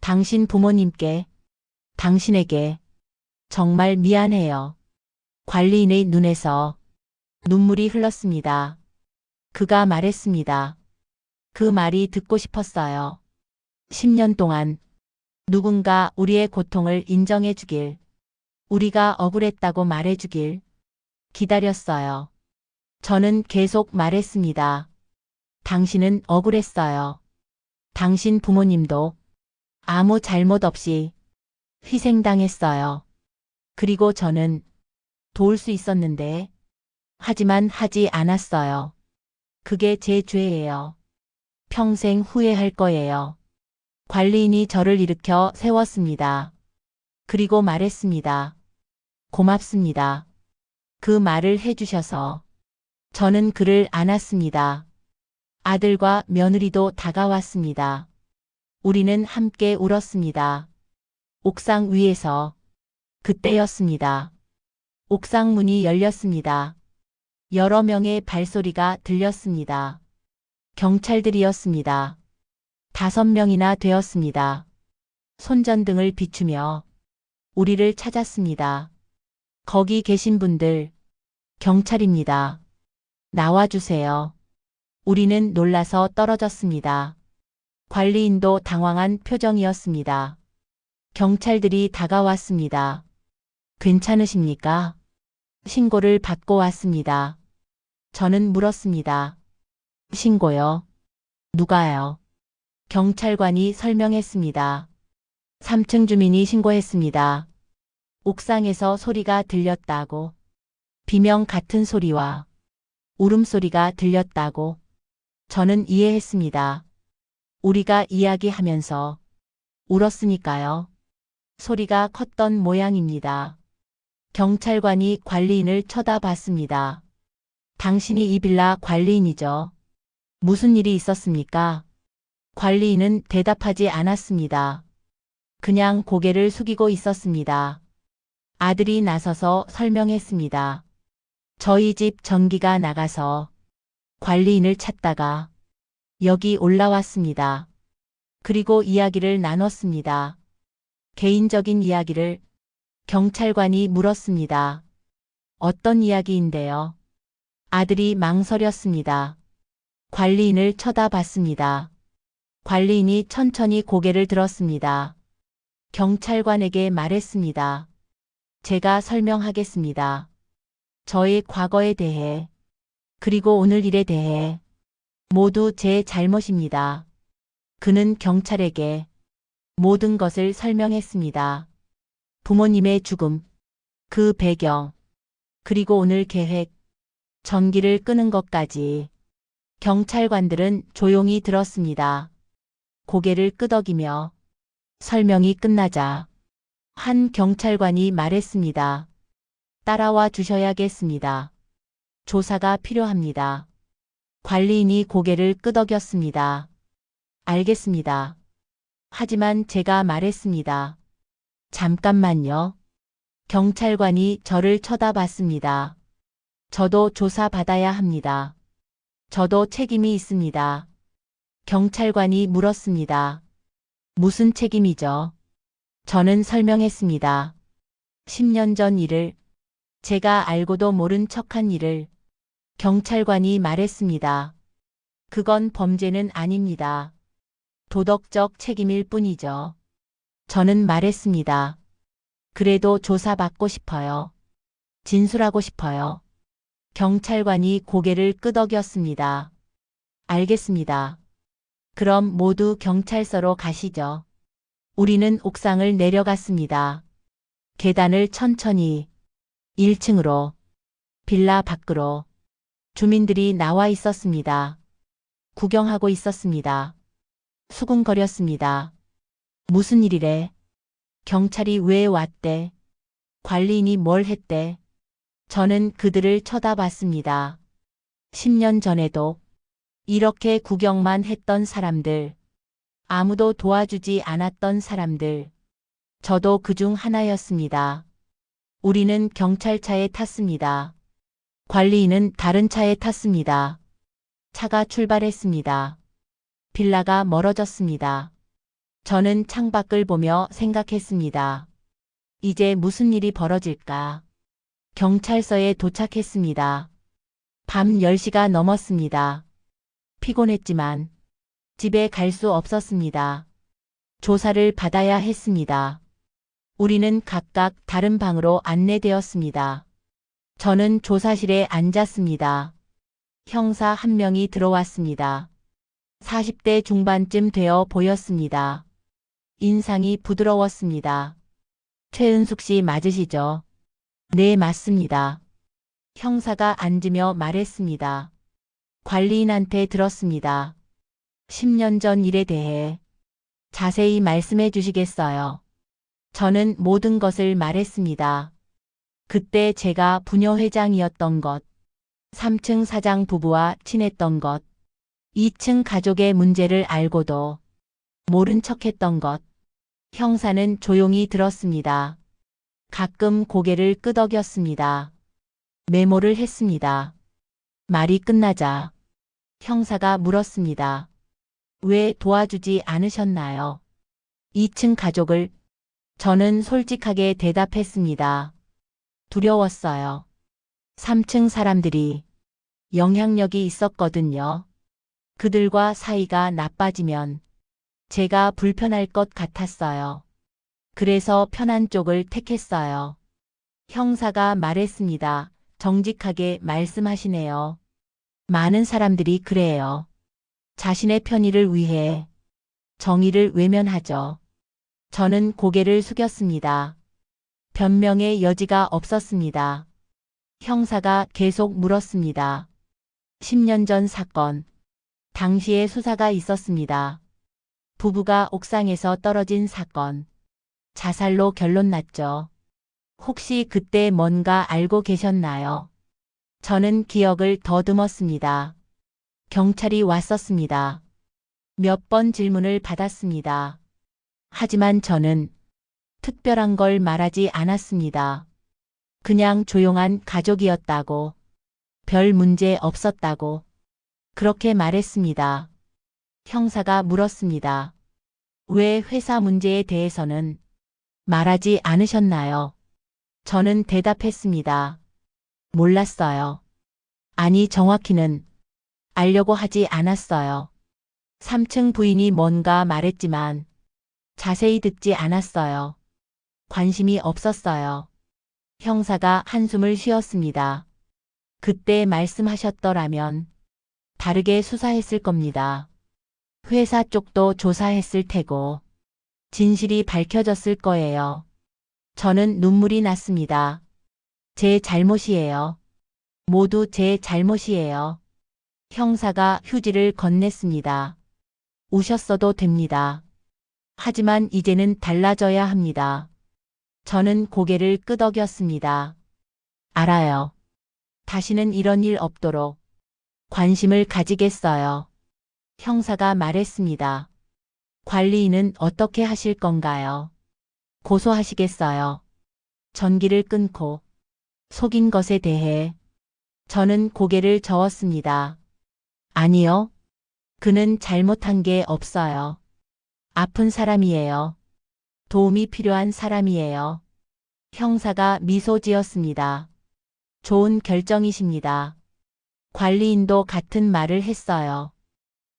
당신 부모님께, 당신에게 정말 미안해요. 관리인의 눈에서 눈물이 흘렀습니다. 그가 말했습니다. 그 말이 듣고 싶었어요. 10년 동안 누군가 우리의 고통을 인정해 주길, 우리가 억울했다고 말해 주길 기다렸어요. 저는 계속 말했습니다. 당신은 억울했어요. 당신 부모님도 아무 잘못 없이 희생당했어요. 그리고 저는 도울 수 있었는데, 하지만 하지 않았어요. 그게 제 죄예요. 평생 후회할 거예요. 관리인이 저를 일으켜 세웠습니다. 그리고 말했습니다. 고맙습니다. 그 말을 해주셔서. 저는 그를 안았습니다. 아들과 며느리도 다가왔습니다. 우리는 함께 울었습니다. 옥상 위에서. 그때였습니다. 옥상 문이 열렸습니다. 여러 명의 발소리가 들렸습니다. 경찰들이었습니다. 5명이나 되었습니다. 손전등을 비추며 우리를 찾았습니다. 거기 계신 분들, 경찰입니다. 나와주세요. 우리는 놀라서 떨어졌습니다. 관리인도 당황한 표정이었습니다. 경찰들이 다가왔습니다. 괜찮으십니까? 신고를 받고 왔습니다. 저는 물었습니다. 신고요? 누가요? 경찰관이 설명했습니다. 3층 주민이 신고했습니다. 옥상에서 소리가 들렸다고. 비명 같은 소리와 울음소리가 들렸다고. 저는 이해했습니다. 우리가 이야기하면서 울었으니까요. 소리가 컸던 모양입니다. 경찰관이 관리인을 쳐다봤습니다. 당신이 이 빌라 관리인이죠? 무슨 일이 있었습니까? 관리인은 대답하지 않았습니다. 그냥 고개를 숙이고 있었습니다. 아들이 나서서 설명했습니다. 저희 집 전기가 나가서 관리인을 찾다가 여기 올라왔습니다. 그리고 이야기를 나눴습니다. 개인적인 이야기를 경찰관이 물었습니다. 어떤 이야기인데요? 아들이 망설였습니다. 관리인을 쳐다봤습니다. 관리인이 천천히 고개를 들었습니다. 경찰관에게 말했습니다. 제가 설명하겠습니다. 저의 과거에 대해, 그리고 오늘 일에 대해 모두 제 잘못입니다. 그는 경찰에게 모든 것을 설명했습니다. 부모님의 죽음, 그 배경, 그리고 오늘 계획, 전기를 끄는 것까지. 경찰관들은 조용히 들었습니다. 고개를 끄덕이며 설명이 끝나자 한 경찰관이 말했습니다. 따라와 주셔야겠습니다. 조사가 필요합니다. 관리인이 고개를 끄덕였습니다. 알겠습니다. 하지만 제가 말했습니다. 잠깐만요. 경찰관이 저를 쳐다봤습니다. 저도 조사받아야 합니다. 저도 책임이 있습니다. 경찰관이 물었습니다. 무슨 책임이죠? 저는 설명했습니다. 10년 전 일을, 제가 알고도 모른 척한 일을. 경찰관이 말했습니다. 그건 범죄는 아닙니다. 도덕적 책임일 뿐이죠. 저는 말했습니다. 그래도 조사받고 싶어요. 진술하고 싶어요. 경찰관이 고개를 끄덕였습니다. 알겠습니다. 그럼 모두 경찰서로 가시죠. 우리는 옥상을 내려갔습니다. 계단을 천천히 1층으로, 빌라 밖으로. 주민들이 나와 있었습니다. 구경하고 있었습니다. 수군거렸습니다. 무슨 일이래? 경찰이 왜 왔대? 관리인이 뭘 했대? 저는 그들을 쳐다봤습니다. 10년 전에도 이렇게 구경만 했던 사람들, 아무도 도와주지 않았던 사람들, 저도 그중 하나였습니다. 우리는 경찰차에 탔습니다. 관리인은 다른 차에 탔습니다. 차가 출발했습니다. 빌라가 멀어졌습니다. 저는 창밖을 보며 생각했습니다. 이제 무슨 일이 벌어질까? 경찰서에 도착했습니다. 밤 10시가 넘었습니다. 피곤했지만 집에 갈 수 없었습니다. 조사를 받아야 했습니다. 우리는 각각 다른 방으로 안내되었습니다. 저는 조사실에 앉았습니다. 형사 한 명이 들어왔습니다. 40대 중반쯤 되어 보였습니다. 인상이 부드러웠습니다. 최은숙 씨 맞으시죠? 네, 맞습니다. 형사가 앉으며 말했습니다. 관리인한테 들었습니다. 10년 전 일에 대해 자세히 말씀해 주시겠어요? 저는 모든 것을 말했습니다. 그때 제가 부녀회장이었던 것, 3층 사장 부부와 친했던 것, 2층 가족의 문제를 알고도 모른 척했던 것. 형사는 조용히 들었습니다. 가끔 고개를 끄덕였습니다. 메모를 했습니다. 말이 끝나자 형사가 물었습니다. 왜 도와주지 않으셨나요? 2층 가족을. 저는 솔직하게 대답했습니다. 두려웠어요. 3층 사람들이 영향력이 있었거든요. 그들과 사이가 나빠지면 제가 불편할 것 같았어요. 그래서 편한 쪽을 택했어요. 형사가 말했습니다. 정직하게 말씀하시네요. 많은 사람들이 그래요. 자신의 편의를 위해 정의를 외면하죠. 저는 고개를 숙였습니다. 변명의 여지가 없었습니다. 형사가 계속 물었습니다. 10년 전 사건. 당시에 수사가 있었습니다. 부부가 옥상에서 떨어진 사건. 자살로 결론 났죠. 혹시 그때 뭔가 알고 계셨나요? 저는 기억을 더듬었습니다. 경찰이 왔었습니다. 몇 번 질문을 받았습니다. 하지만 저는 특별한 걸 말하지 않았습니다. 그냥 조용한 가족이었다고, 별 문제 없었다고, 그렇게 말했습니다. 형사가 물었습니다. 왜 회사 문제에 대해서는 말하지 않으셨나요? 저는 대답했습니다. 몰랐어요. 아니, 정확히는 알려고 하지 않았어요. 3층 부인이 뭔가 말했지만 자세히 듣지 않았어요. 관심이 없었어요. 형사가 한숨을 쉬었습니다. 그때 말씀하셨더라면 다르게 수사했을 겁니다. 회사 쪽도 조사했을 테고 진실이 밝혀졌을 거예요. 저는 눈물이 났습니다. 제 잘못이에요. 모두 제 잘못이에요. 형사가 휴지를 건넸습니다. 우셨어도 됩니다. 하지만 이제는 달라져야 합니다. 저는 고개를 끄덕였습니다. 알아요. 다시는 이런 일 없도록 관심을 가지겠어요. 형사가 말했습니다. 관리인은 어떻게 하실 건가요? 고소하시겠어요? 전기를 끊고 속인 것에 대해 저는 고개를 저었습니다. 아니요. 그는 잘못한 게 없어요. 아픈 사람이에요. 도움이 필요한 사람이에요. 형사가 미소 지었습니다. 좋은 결정이십니다. 관리인도 같은 말을 했어요.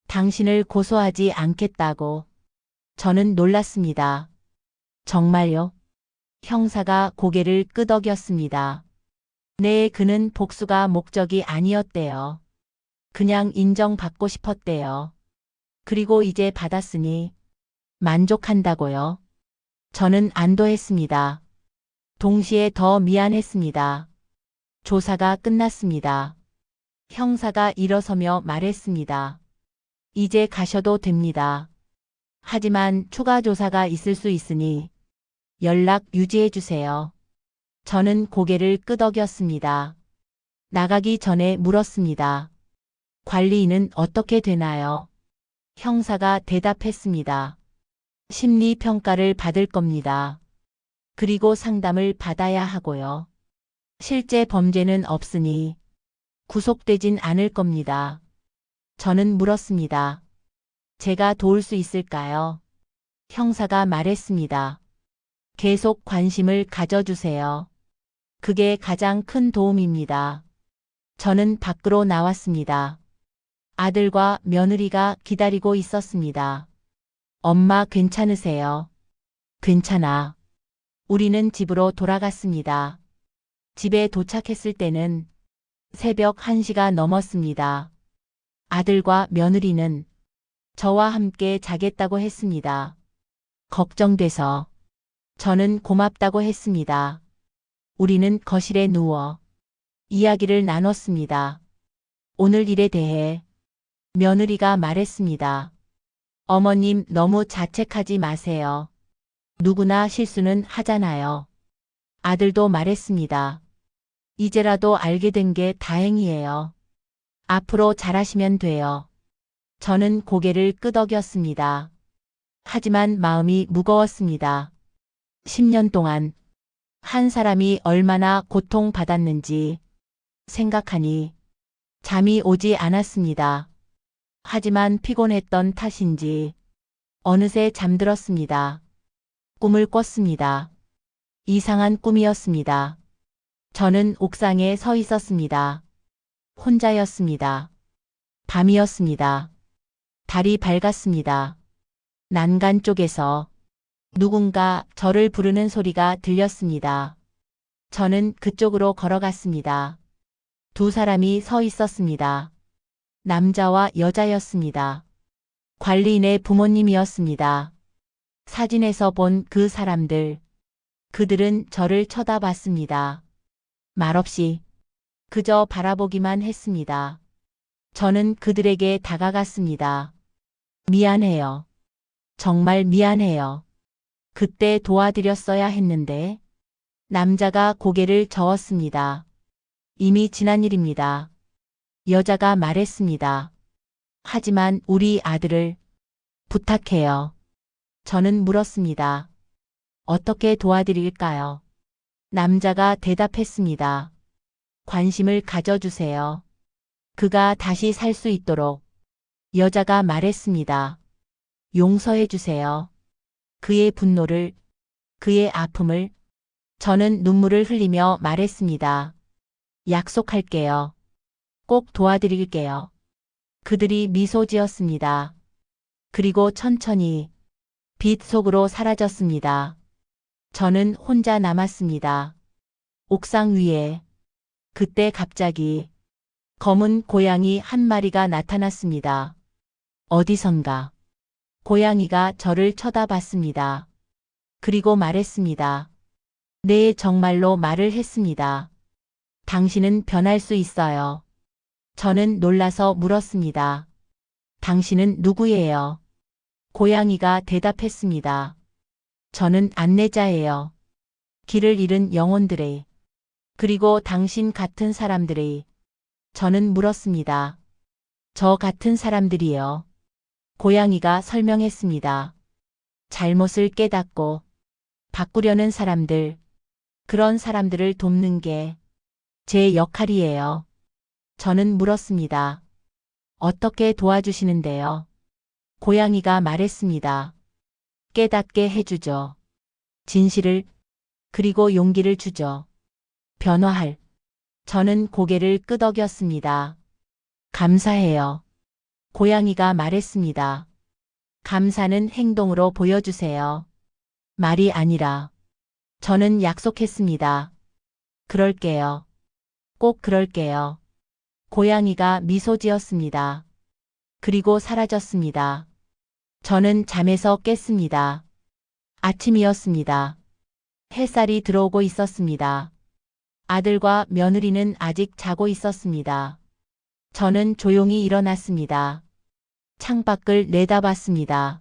당신을 고소하지 않겠다고. 저는 놀랐습니다. 정말요? 형사가 고개를 끄덕였습니다. 네, 그는 복수가 목적이 아니었대요. 그냥 인정받고 싶었대요. 그리고 이제 받았으니 만족한다고요. 저는 안도했습니다. 동시에 더 미안했습니다. 조사가 끝났습니다. 형사가 일어서며 말했습니다. 이제 가셔도 됩니다. 하지만 추가 조사가 있을 수 있으니 연락 유지해 주세요. 저는 고개를 끄덕였습니다. 나가기 전에 물었습니다. 관리인은 어떻게 되나요? 형사가 대답했습니다. 심리평가를 받을 겁니다. 그리고 상담을 받아야 하고요. 실제 범죄는 없으니 구속되진 않을 겁니다. 저는 물었습니다. 제가 도울 수 있을까요? 형사가 말했습니다. 계속 관심을 가져주세요. 그게 가장 큰 도움입니다. 저는 밖으로 나왔습니다. 아들과 며느리가 기다리고 있었습니다. 엄마 괜찮으세요? 괜찮아. 우리는 집으로 돌아갔습니다. 집에 도착했을 때는 새벽 1시가 넘었습니다. 아들과 며느리는 저와 함께 자겠다고 했습니다. 걱정돼서 저는 고맙다고 했습니다. 우리는 거실에 누워 이야기를 나눴습니다. 오늘 일에 대해 며느리가 말했습니다. 어머님 너무 자책하지 마세요. 누구나 실수는 하잖아요. 아들도 말했습니다. 이제라도 알게 된 게 다행이에요. 앞으로 잘하시면 돼요. 저는 고개를 끄덕였습니다. 하지만 마음이 무거웠습니다. 10년 동안 한 사람이 얼마나 고통받았는지 생각하니 잠이 오지 않았습니다. 하지만 피곤했던 탓인지 어느새 잠들었습니다. 꿈을 꿨습니다. 이상한 꿈이었습니다. 저는 옥상에 서 있었습니다. 혼자였습니다. 밤이었습니다. 달이 밝았습니다. 난간 쪽에서 누군가 저를 부르는 소리가 들렸습니다. 저는 그쪽으로 걸어갔습니다. 두 사람이 서 있었습니다. 남자와 여자였습니다. 관리인의 부모님이었습니다. 사진에서 본 그 사람들. 그들은 저를 쳐다봤습니다. 말없이 그저 바라보기만 했습니다. 저는 그들에게 다가갔습니다. 미안해요. 정말 미안해요. 그때 도와드렸어야 했는데. 남자가 고개를 저었습니다. 이미 지난 일입니다. 여자가 말했습니다. 하지만 우리 아들을 부탁해요. 저는 물었습니다. 어떻게 도와드릴까요? 남자가 대답했습니다. 관심을 가져주세요. 그가 다시 살 수 있도록. 여자가 말했습니다. 용서해 주세요. 그의 분노를, 그의 아픔을. 저는 눈물을 흘리며 말했습니다. 약속할게요. 꼭 도와드릴게요. 그들이 미소 지었습니다. 그리고 천천히 빛 속으로 사라졌습니다. 저는 혼자 남았습니다. 옥상 위에. 그때 갑자기 검은 고양이 한 마리가 나타났습니다. 어디선가. 고양이가 저를 쳐다봤습니다. 그리고 말했습니다. 네, 정말로 말을 했습니다. 당신은 변할 수 있어요. 저는 놀라서 물었습니다. 당신은 누구예요? 고양이가 대답했습니다. 저는 안내자예요. 길을 잃은 영혼들의, 그리고 당신 같은 사람들의. 저는 물었습니다. 저 같은 사람들이요. 고양이가 설명했습니다. 잘못을 깨닫고 바꾸려는 사람들, 그런 사람들을 돕는 게 제 역할이에요. 저는 물었습니다. 어떻게 도와주시는데요? 고양이가 말했습니다. 깨닫게 해주죠. 진실을, 그리고 용기를 주죠. 변화할. 저는 고개를 끄덕였습니다. 감사해요. 고양이가 말했습니다. 감사는 행동으로 보여주세요. 말이 아니라. 저는 약속했습니다. 그럴게요. 꼭 그럴게요. 고양이가 미소 지었습니다. 그리고 사라졌습니다. 저는 잠에서 깼습니다. 아침이었습니다. 햇살이 들어오고 있었습니다. 아들과 며느리는 아직 자고 있었습니다. 저는 조용히 일어났습니다. 창밖을 내다봤습니다.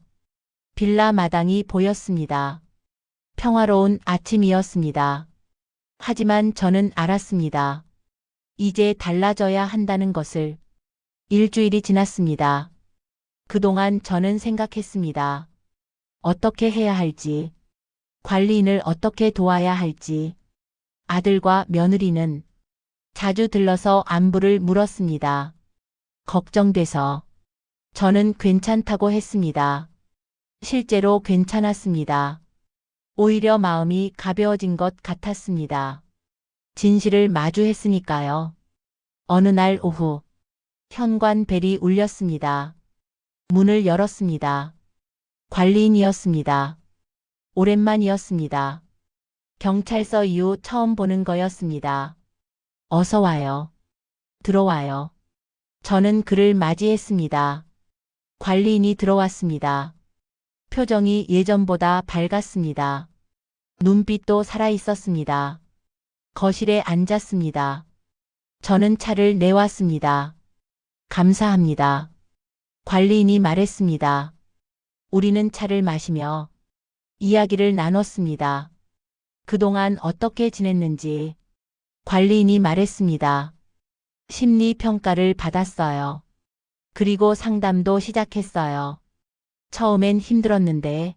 빌라 마당이 보였습니다. 평화로운 아침이었습니다. 하지만 저는 알았습니다. 이제 달라져야 한다는 것을. 일주일이 지났습니다. 그동안 저는 생각했습니다. 어떻게 해야 할지, 관리인을 어떻게 도와야 할지. 아들과 며느리는 자주 들러서 안부를 물었습니다. 걱정돼서. 저는 괜찮다고 했습니다. 실제로 괜찮았습니다. 오히려 마음이 가벼워진 것 같았습니다. 진실을 마주했으니까요. 어느 날 오후, 현관 벨이 울렸습니다. 문을 열었습니다. 관리인이었습니다. 오랜만이었습니다. 경찰서 이후 처음 보는 거였습니다. 어서 와요. 들어와요. 저는 그를 맞이했습니다. 관리인이 들어왔습니다. 표정이 예전보다 밝았습니다. 눈빛도 살아있었습니다. 거실에 앉았습니다. 저는 차를 내왔습니다. 감사합니다. 관리인이 말했습니다. 우리는 차를 마시며 이야기를 나눴습니다. 그동안 어떻게 지냈는지. 관리인이 말했습니다. 심리 평가를 받았어요. 그리고 상담도 시작했어요. 처음엔 힘들었는데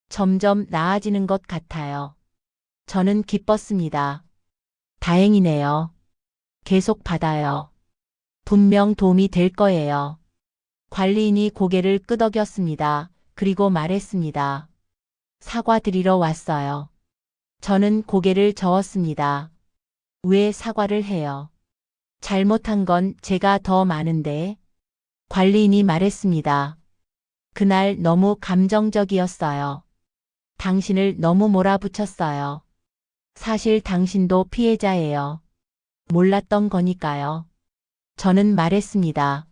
점점 나아지는 것 같아요. 저는 기뻤습니다. 다행이네요. 계속 받아요. 분명 도움이 될 거예요. 관리인이 고개를 끄덕였습니다. 그리고 말했습니다. 사과드리러 왔어요. 저는 고개를 저었습니다. 왜 사과를 해요? 잘못한 건 제가 더 많은데. 관리인이 말했습니다. 그날 너무 감정적이었어요. 당신을 너무 몰아붙였어요. 사실 당신도 피해자예요. 몰랐던 거니까요. 저는 말했습니다.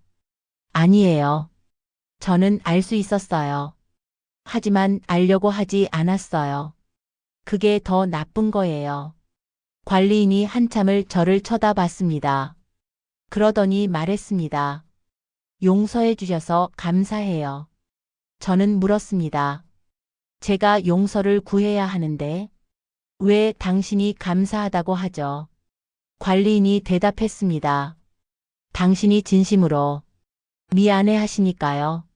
아니에요. 저는 알 수 있었어요. 하지만 알려고 하지 않았어요. 그게 더 나쁜 거예요. 관리인이 한참을 저를 쳐다봤습니다. 그러더니 말했습니다. 용서해 주셔서 감사해요. 저는 물었습니다. 제가 용서를 구해야 하는데 왜 당신이 감사하다고 하죠? 관리인이 대답했습니다. 당신이 진심으로 미안해 하시니까요.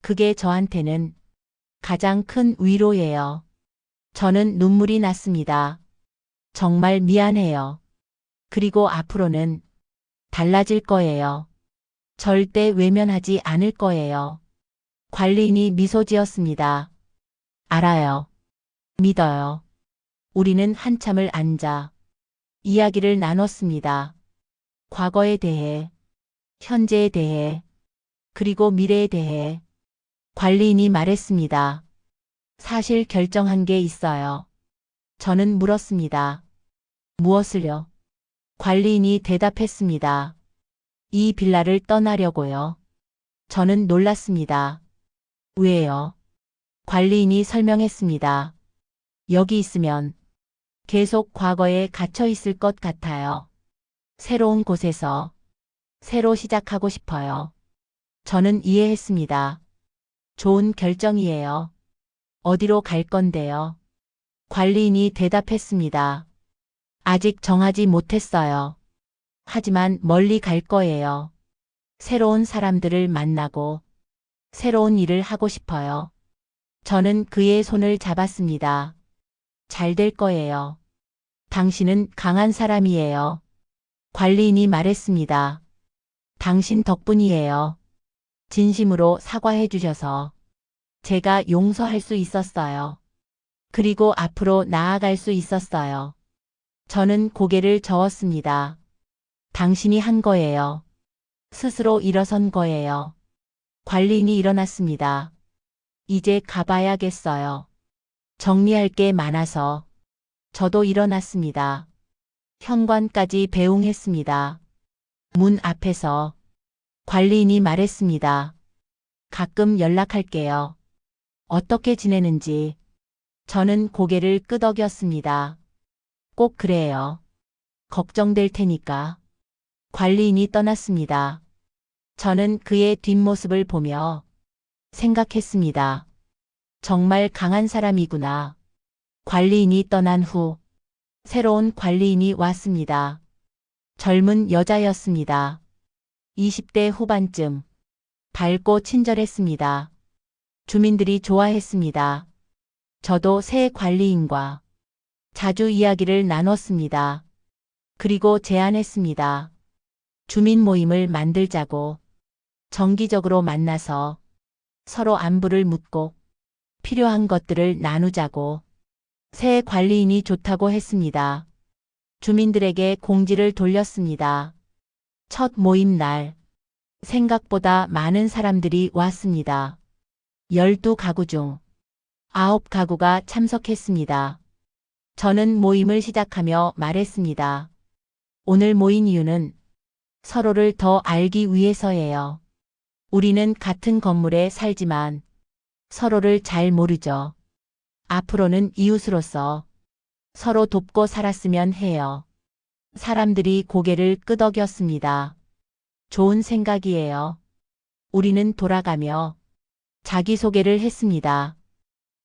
그게 저한테는 가장 큰 위로예요. 저는 눈물이 났습니다. 정말 미안해요. 그리고 앞으로는 달라질 거예요. 절대 외면하지 않을 거예요. 관리인이 미소 지었습니다. 알아요. 믿어요. 우리는 한참을 앉아 이야기를 나눴습니다. 과거에 대해, 현재에 대해, 그리고 미래에 대해. 관리인이 말했습니다. 사실 결정한 게 있어요. 저는 물었습니다. 무엇을요? 관리인이 대답했습니다. 이 빌라를 떠나려고요. 저는 놀랐습니다. 왜요? 관리인이 설명했습니다. 여기 있으면 계속 과거에 갇혀 있을 것 같아요. 새로운 곳에서 새로 시작하고 싶어요. 저는 이해했습니다. 좋은 결정이에요. 어디로 갈 건데요? 관리인이 대답했습니다. 아직 정하지 못했어요. 하지만 멀리 갈 거예요. 새로운 사람들을 만나고 새로운 일을 하고 싶어요. 저는 그의 손을 잡았습니다. 잘 될 거예요. 당신은 강한 사람이에요. 관리인이 말했습니다. 당신 덕분이에요. 진심으로 사과해 주셔서 제가 용서할 수 있었어요. 그리고 앞으로 나아갈 수 있었어요. 저는 고개를 저었습니다. 당신이 한 거예요. 스스로 일어선 거예요. 관리인이 일어났습니다. 이제 가봐야겠어요. 정리할 게 많아서. 저도 일어났습니다. 현관까지 배웅했습니다. 문 앞에서 관리인이 말했습니다. 가끔 연락할게요. 어떻게 지내는지. 저는 고개를 끄덕였습니다. 꼭 그래요. 걱정될 테니까. 관리인이 떠났습니다. 저는 그의 뒷모습을 보며 생각했습니다. 정말 강한 사람이구나. 관리인이 떠난 후 새로운 관리인이 왔습니다. 젊은 여자였습니다. 20대 후반쯤. 밝고 친절했습니다. 주민들이 좋아했습니다. 저도 새 관리인과 자주 이야기를 나눴습니다. 그리고 제안했습니다. 주민 모임을 만들자고. 정기적으로 만나서 서로 안부를 묻고 필요한 것들을 나누자고. 새 관리인이 좋다고 했습니다. 주민들에게 공지를 돌렸습니다. 첫 모임 날 생각보다 많은 사람들이 왔습니다. 12가구 중 9가구가 참석했습니다. 저는 모임을 시작하며 말했습니다. 오늘 모인 이유는 서로를 더 알기 위해서예요. 우리는 같은 건물에 살지만 서로를 잘 모르죠. 앞으로는 이웃으로서 서로 돕고 살았으면 해요. 사람들이 고개를 끄덕였습니다. 좋은 생각이에요. 우리는 돌아가며 자기소개를 했습니다.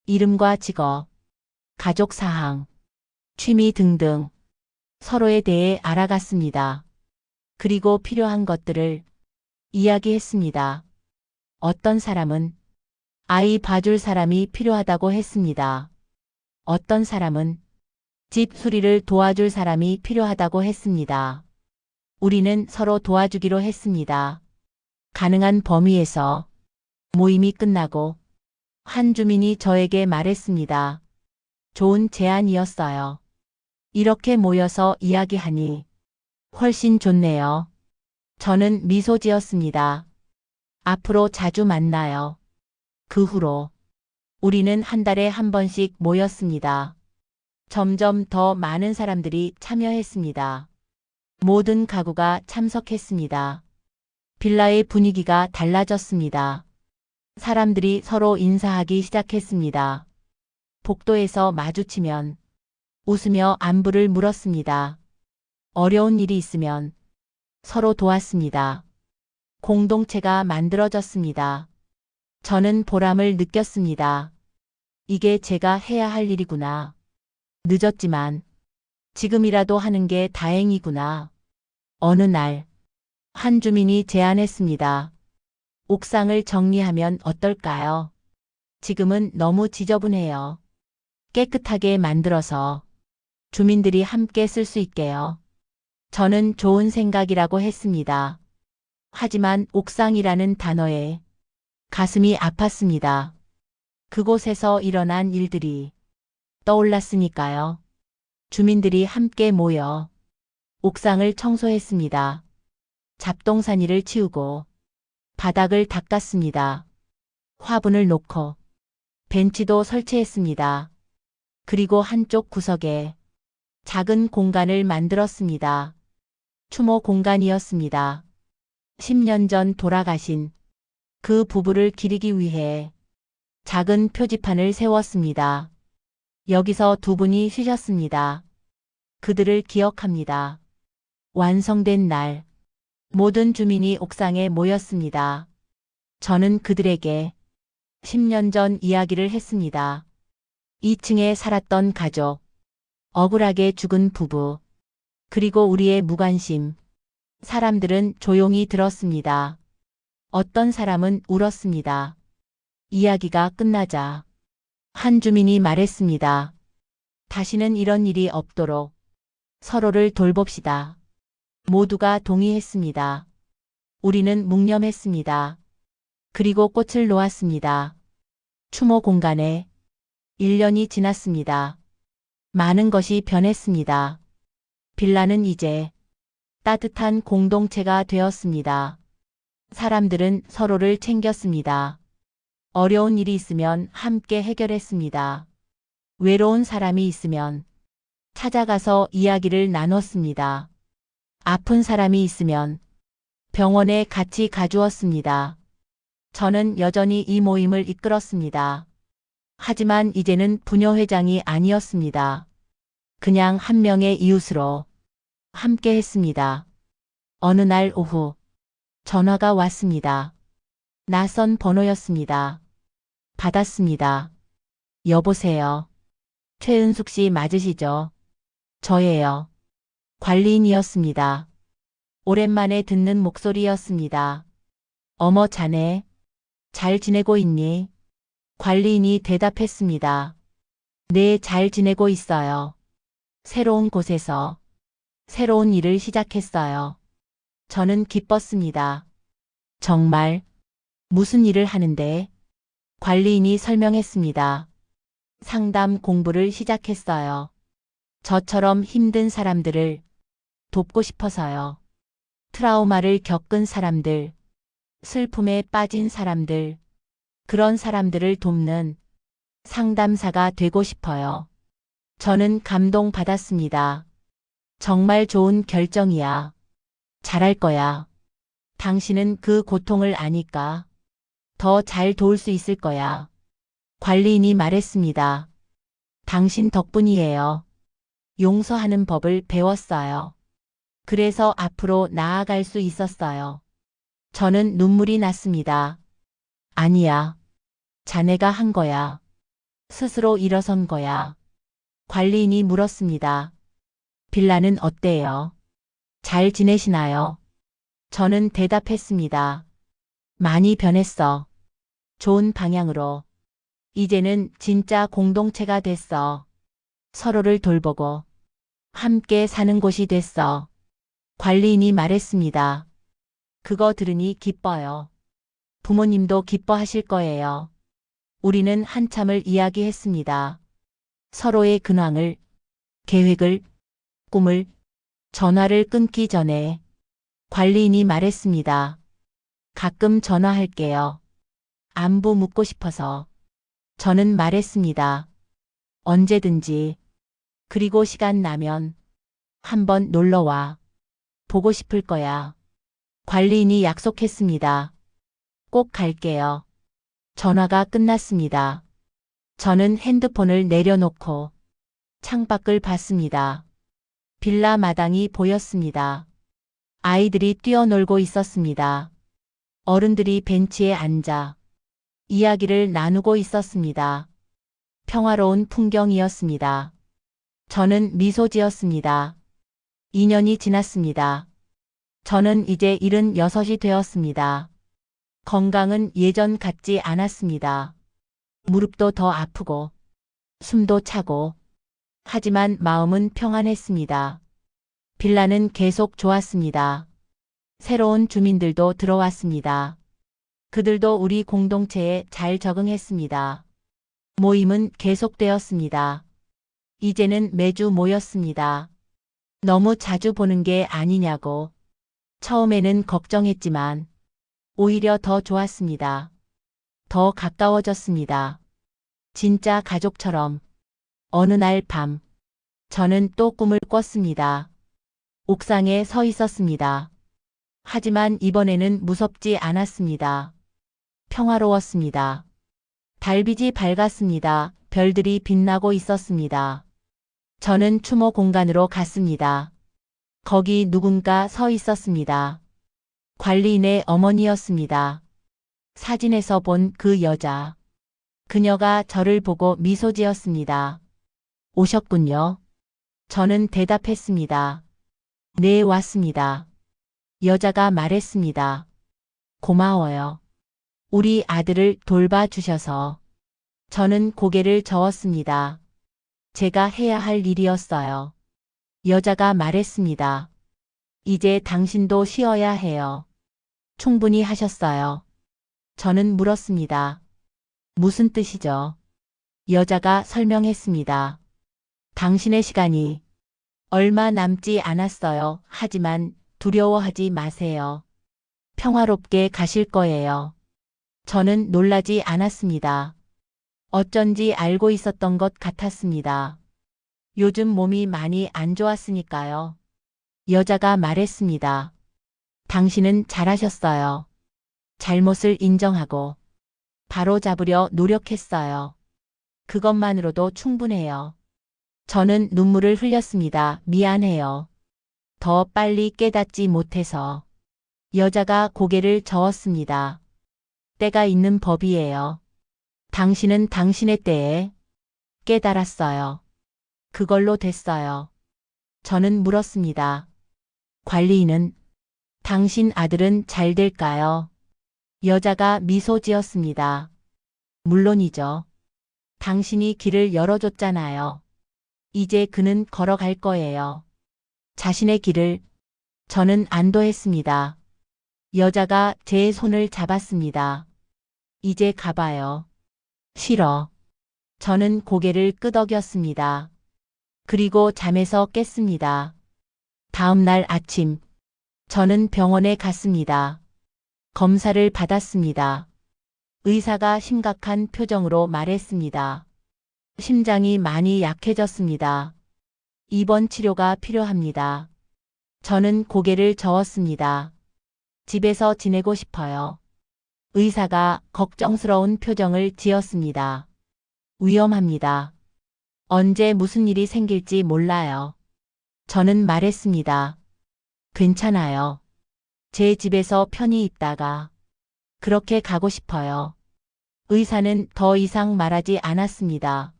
이름과 직업, 가족 사항, 취미 등등 서로에 대해 알아갔습니다. 그리고 필요한 것들을 이야기했습니다. 어떤 사람은 아이 봐줄 사람이 필요하다고 했습니다. 어떤 사람은 집 수리를 도와줄 사람이 필요하다고 했습니다. 우리는 서로 도와주기로 했습니다. 가능한 범위에서. 모임이 끝나고 한 주민이 저에게 말했습니다. 좋은 제안이었어요. 이렇게 모여서 이야기하니 훨씬 좋네요. 저는 미소 지었습니다. 앞으로 자주 만나요. 그 후로 우리는 한 달에 한 번씩 모였습니다. 점점 더 많은 사람들이 참여했습니다. 모든 가구가 참석했습니다. 빌라의 분위기가 달라졌습니다. 사람들이 서로 인사하기 시작했습니다. 복도에서 마주치면 웃으며 안부를 물었습니다. 어려운 일이 있으면 서로 도왔습니다. 공동체가 만들어졌습니다. 저는 보람을 느꼈습니다. 이게 제가 해야 할 일이구나. 늦었지만 지금이라도 하는 게 다행이구나. 어느 날, 한 주민이 제안했습니다. 옥상을 정리하면 어떨까요? 지금은 너무 지저분해요. 깨끗하게 만들어서 주민들이 함께 쓸 수 있게요. 저는 좋은 생각이라고 했습니다. 하지만 옥상이라는 단어에 가슴이 아팠습니다. 그곳에서 일어난 일들이 떠올랐으니까요. 주민들이 함께 모여 옥상을 청소했습니다. 잡동사니를 치우고 바닥을 닦았습니다. 화분을 놓고 벤치도 설치했습니다. 그리고 한쪽 구석에 작은 공간을 만들었습니다. 추모 공간이었습니다. 10년 전 돌아가신 그 부부를 기리기 위해 작은 표지판을 세웠습니다. 여기서 두 분이 쉬셨습니다. 그들을 기억합니다. 완성된 날, 모든 주민이 옥상에 모였습니다. 저는 그들에게 10년 전 이야기를 했습니다. 2층에 살았던 가족, 억울하게 죽은 부부, 그리고 우리의 무관심. 사람들은 조용히 들었습니다. 어떤 사람은 울었습니다. 이야기가 끝나자 한 주민이 말했습니다. 다시는 이런 일이 없도록 서로를 돌봅시다. 모두가 동의했습니다. 우리는 묵념했습니다. 그리고 꽃을 놓았습니다. 추모 공간에 1년이 지났습니다. 많은 것이 변했습니다. 빌라는 이제 따뜻한 공동체가 되었습니다. 사람들은 서로를 챙겼습니다. 어려운 일이 있으면 함께 해결했습니다. 외로운 사람이 있으면 찾아가서 이야기를 나눴습니다. 아픈 사람이 있으면 병원에 같이 가주었습니다. 저는 여전히 이 모임을 이끌었습니다. 하지만 이제는 부녀회장이 아니었습니다. 그냥 한 명의 이웃으로 함께 했습니다. 어느 날 오후 전화가 왔습니다. 낯선 번호였습니다. 받았습니다. 여보세요. 최은숙 씨 맞으시죠? 저예요. 관리인이었습니다. 오랜만에 듣는 목소리였습니다. 어머 자네, 잘 지내고 있니? 관리인이 대답했습니다. 네, 잘 지내고 있어요. 새로운 곳에서 새로운 일을 시작했어요. 저는 기뻤습니다. 정말? 무슨 일을 하는데? 관리인이 설명했습니다. 상담 공부를 시작했어요. 저처럼 힘든 사람들을 돕고 싶어서요. 트라우마를 겪은 사람들, 슬픔에 빠진 사람들, 그런 사람들을 돕는 상담사가 되고 싶어요. 저는 감동받았습니다. 정말 좋은 결정이야. 잘할 거야. 당신은 그 고통을 아니까 더 잘 도울 수 있을 거야. 관리인이 말했습니다. 당신 덕분이에요. 용서하는 법을 배웠어요. 그래서 앞으로 나아갈 수 있었어요. 저는 눈물이 났습니다. 아니야. 자네가 한 거야. 스스로 일어선 거야. 관리인이 물었습니다. 빌라는 어때요? 잘 지내시나요? 저는 대답했습니다. 많이 변했어. 좋은 방향으로. 이제는 진짜 공동체가 됐어. 서로를 돌보고 함께 사는 곳이 됐어. 관리인이 말했습니다. 그거 들으니 기뻐요. 부모님도 기뻐하실 거예요. 우리는 한참을 이야기했습니다. 서로의 근황을, 계획을, 꿈을. 전화를 끊기 전에 관리인이 말했습니다. 가끔 전화할게요. 안부 묻고 싶어서. 저는 말했습니다. 언제든지. 그리고 시간 나면 한번 놀러와. 보고 싶을 거야. 관리인이 약속했습니다. 꼭 갈게요. 전화가 끝났습니다. 저는 핸드폰을 내려놓고 창밖을 봤습니다. 빌라 마당이 보였습니다. 아이들이 뛰어놀고 있었습니다. 어른들이 벤치에 앉아 이야기를 나누고 있었습니다. 평화로운 풍경이었습니다. 저는 미소 지었습니다. 2년이 지났습니다. 저는 이제 76이 되었습니다. 건강은 예전 같지 않았습니다. 무릎도 더 아프고 숨도 차고 하지만 마음은 평안했습니다. 빌라는 계속 좋았습니다. 새로운 주민들도 들어왔습니다. 그들도 우리 공동체에 잘 적응했습니다. 모임은 계속되었습니다. 이제는 매주 모였습니다. 너무 자주 보는 게 아니냐고. 처음에는 걱정했지만 오히려 더 좋았습니다. 더 가까워졌습니다. 진짜 가족처럼. 어느 날 밤, 저는 또 꿈을 꿨습니다. 옥상에 서 있었습니다. 하지만 이번에는 무섭지 않았습니다. 평화로웠습니다. 달빛이 밝았습니다. 별들이 빛나고 있었습니다. 저는 추모 공간으로 갔습니다. 거기 누군가 서 있었습니다. 관리인의 어머니였습니다. 사진에서 본 그 여자. 그녀가 저를 보고 미소 지었습니다. 오셨군요. 저는 대답했습니다. 네, 왔습니다. 여자가 말했습니다. 고마워요. 우리 아들을 돌봐주셔서. 저는 고개를 저었습니다. 제가 해야 할 일이었어요. 여자가 말했습니다. 이제 당신도 쉬어야 해요. 충분히 하셨어요. 저는 물었습니다. 무슨 뜻이죠? 여자가 설명했습니다. 당신의 시간이 얼마 남지 않았어요. 하지만 두려워하지 마세요. 평화롭게 가실 거예요. 저는 놀라지 않았습니다. 어쩐지 알고 있었던 것 같았습니다. 요즘 몸이 많이 안 좋았으니까요. 여자가 말했습니다. 당신은 잘하셨어요. 잘못을 인정하고 바로 잡으려 노력했어요. 그것만으로도 충분해요. 저는 눈물을 흘렸습니다. 미안해요. 더 빨리 깨닫지 못해서. 여자가 고개를 저었습니다. 때가 있는 법이에요. 당신은 당신의 때에 깨달았어요. 그걸로 됐어요. 저는 물었습니다. 관리인은 당신 아들은 잘 될까요? 여자가 미소 지었습니다. 물론이죠. 당신이 길을 열어줬잖아요. 이제 그는 걸어갈 거예요. 자신의 길을. 저는 안도했습니다. 여자가 제 손을 잡았습니다. 이제 가봐요. 싫어. 저는 고개를 끄덕였습니다. 그리고 잠에서 깼습니다. 다음 날 아침, 저는 병원에 갔습니다. 검사를 받았습니다. 의사가 심각한 표정으로 말했습니다. 심장이 많이 약해졌습니다. 입원 치료가 필요합니다. 저는 고개를 저었습니다. 집에서 지내고 싶어요. 의사가 걱정스러운 표정을 지었습니다. 위험합니다. 언제 무슨 일이 생길지 몰라요. 저는 말했습니다. 괜찮아요. 제 집에서 편히 있다가 그렇게 가고 싶어요. 의사는 더 이상 말하지 않았습니다.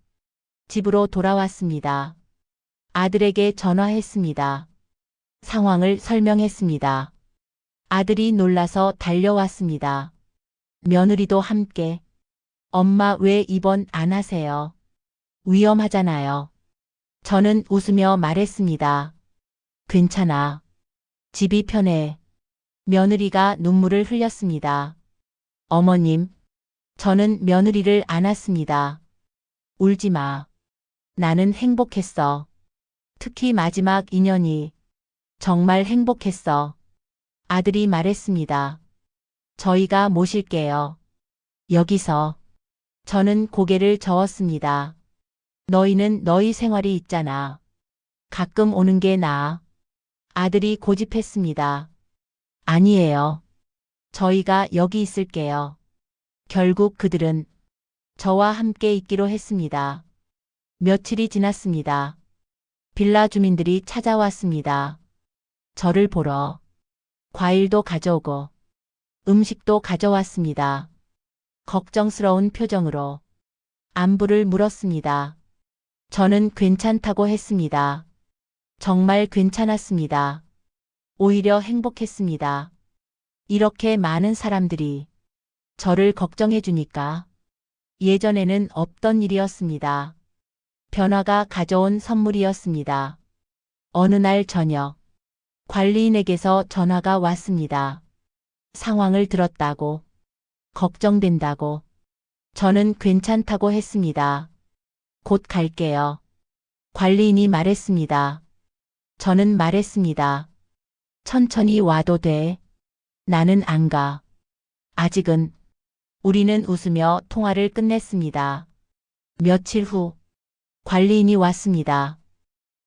집으로 돌아왔습니다. 아들에게 전화했습니다. 상황을 설명했습니다. 아들이 놀라서 달려왔습니다. 며느리도 함께. 엄마 왜 입원 안 하세요? 위험하잖아요. 저는 웃으며 말했습니다. 괜찮아. 집이 편해. 며느리가 눈물을 흘렸습니다. 어머님, 저는 며느리를 안았습니다. 울지 마. 나는 행복했어. 특히 마지막 2년이 정말 행복했어. 아들이 말했습니다. 저희가 모실게요. 여기서. 저는 고개를 저었습니다. 너희는 너희 생활이 있잖아. 가끔 오는 게 나아. 아들이 고집했습니다. 아니에요. 저희가 여기 있을게요. 결국 그들은 저와 함께 있기로 했습니다. 며칠이 지났습니다. 빌라 주민들이 찾아왔습니다. 저를 보러 과일도 가져오고 음식도 가져왔습니다. 걱정스러운 표정으로 안부를 물었습니다. 저는 괜찮다고 했습니다. 정말 괜찮았습니다. 오히려 행복했습니다. 이렇게 많은 사람들이 저를 걱정해 주니까 예전에는 없던 일이었습니다. 변화가 가져온 선물이었습니다. 어느 날 저녁, 관리인에게서 전화가 왔습니다. 상황을 들었다고, 걱정된다고. 저는 괜찮다고 했습니다. 곧 갈게요. 관리인이 말했습니다. 저는 말했습니다. 천천히 와도 돼. 나는 안 가. 아직은. 우리는 웃으며 통화를 끝냈습니다. 며칠 후 관리인이 왔습니다.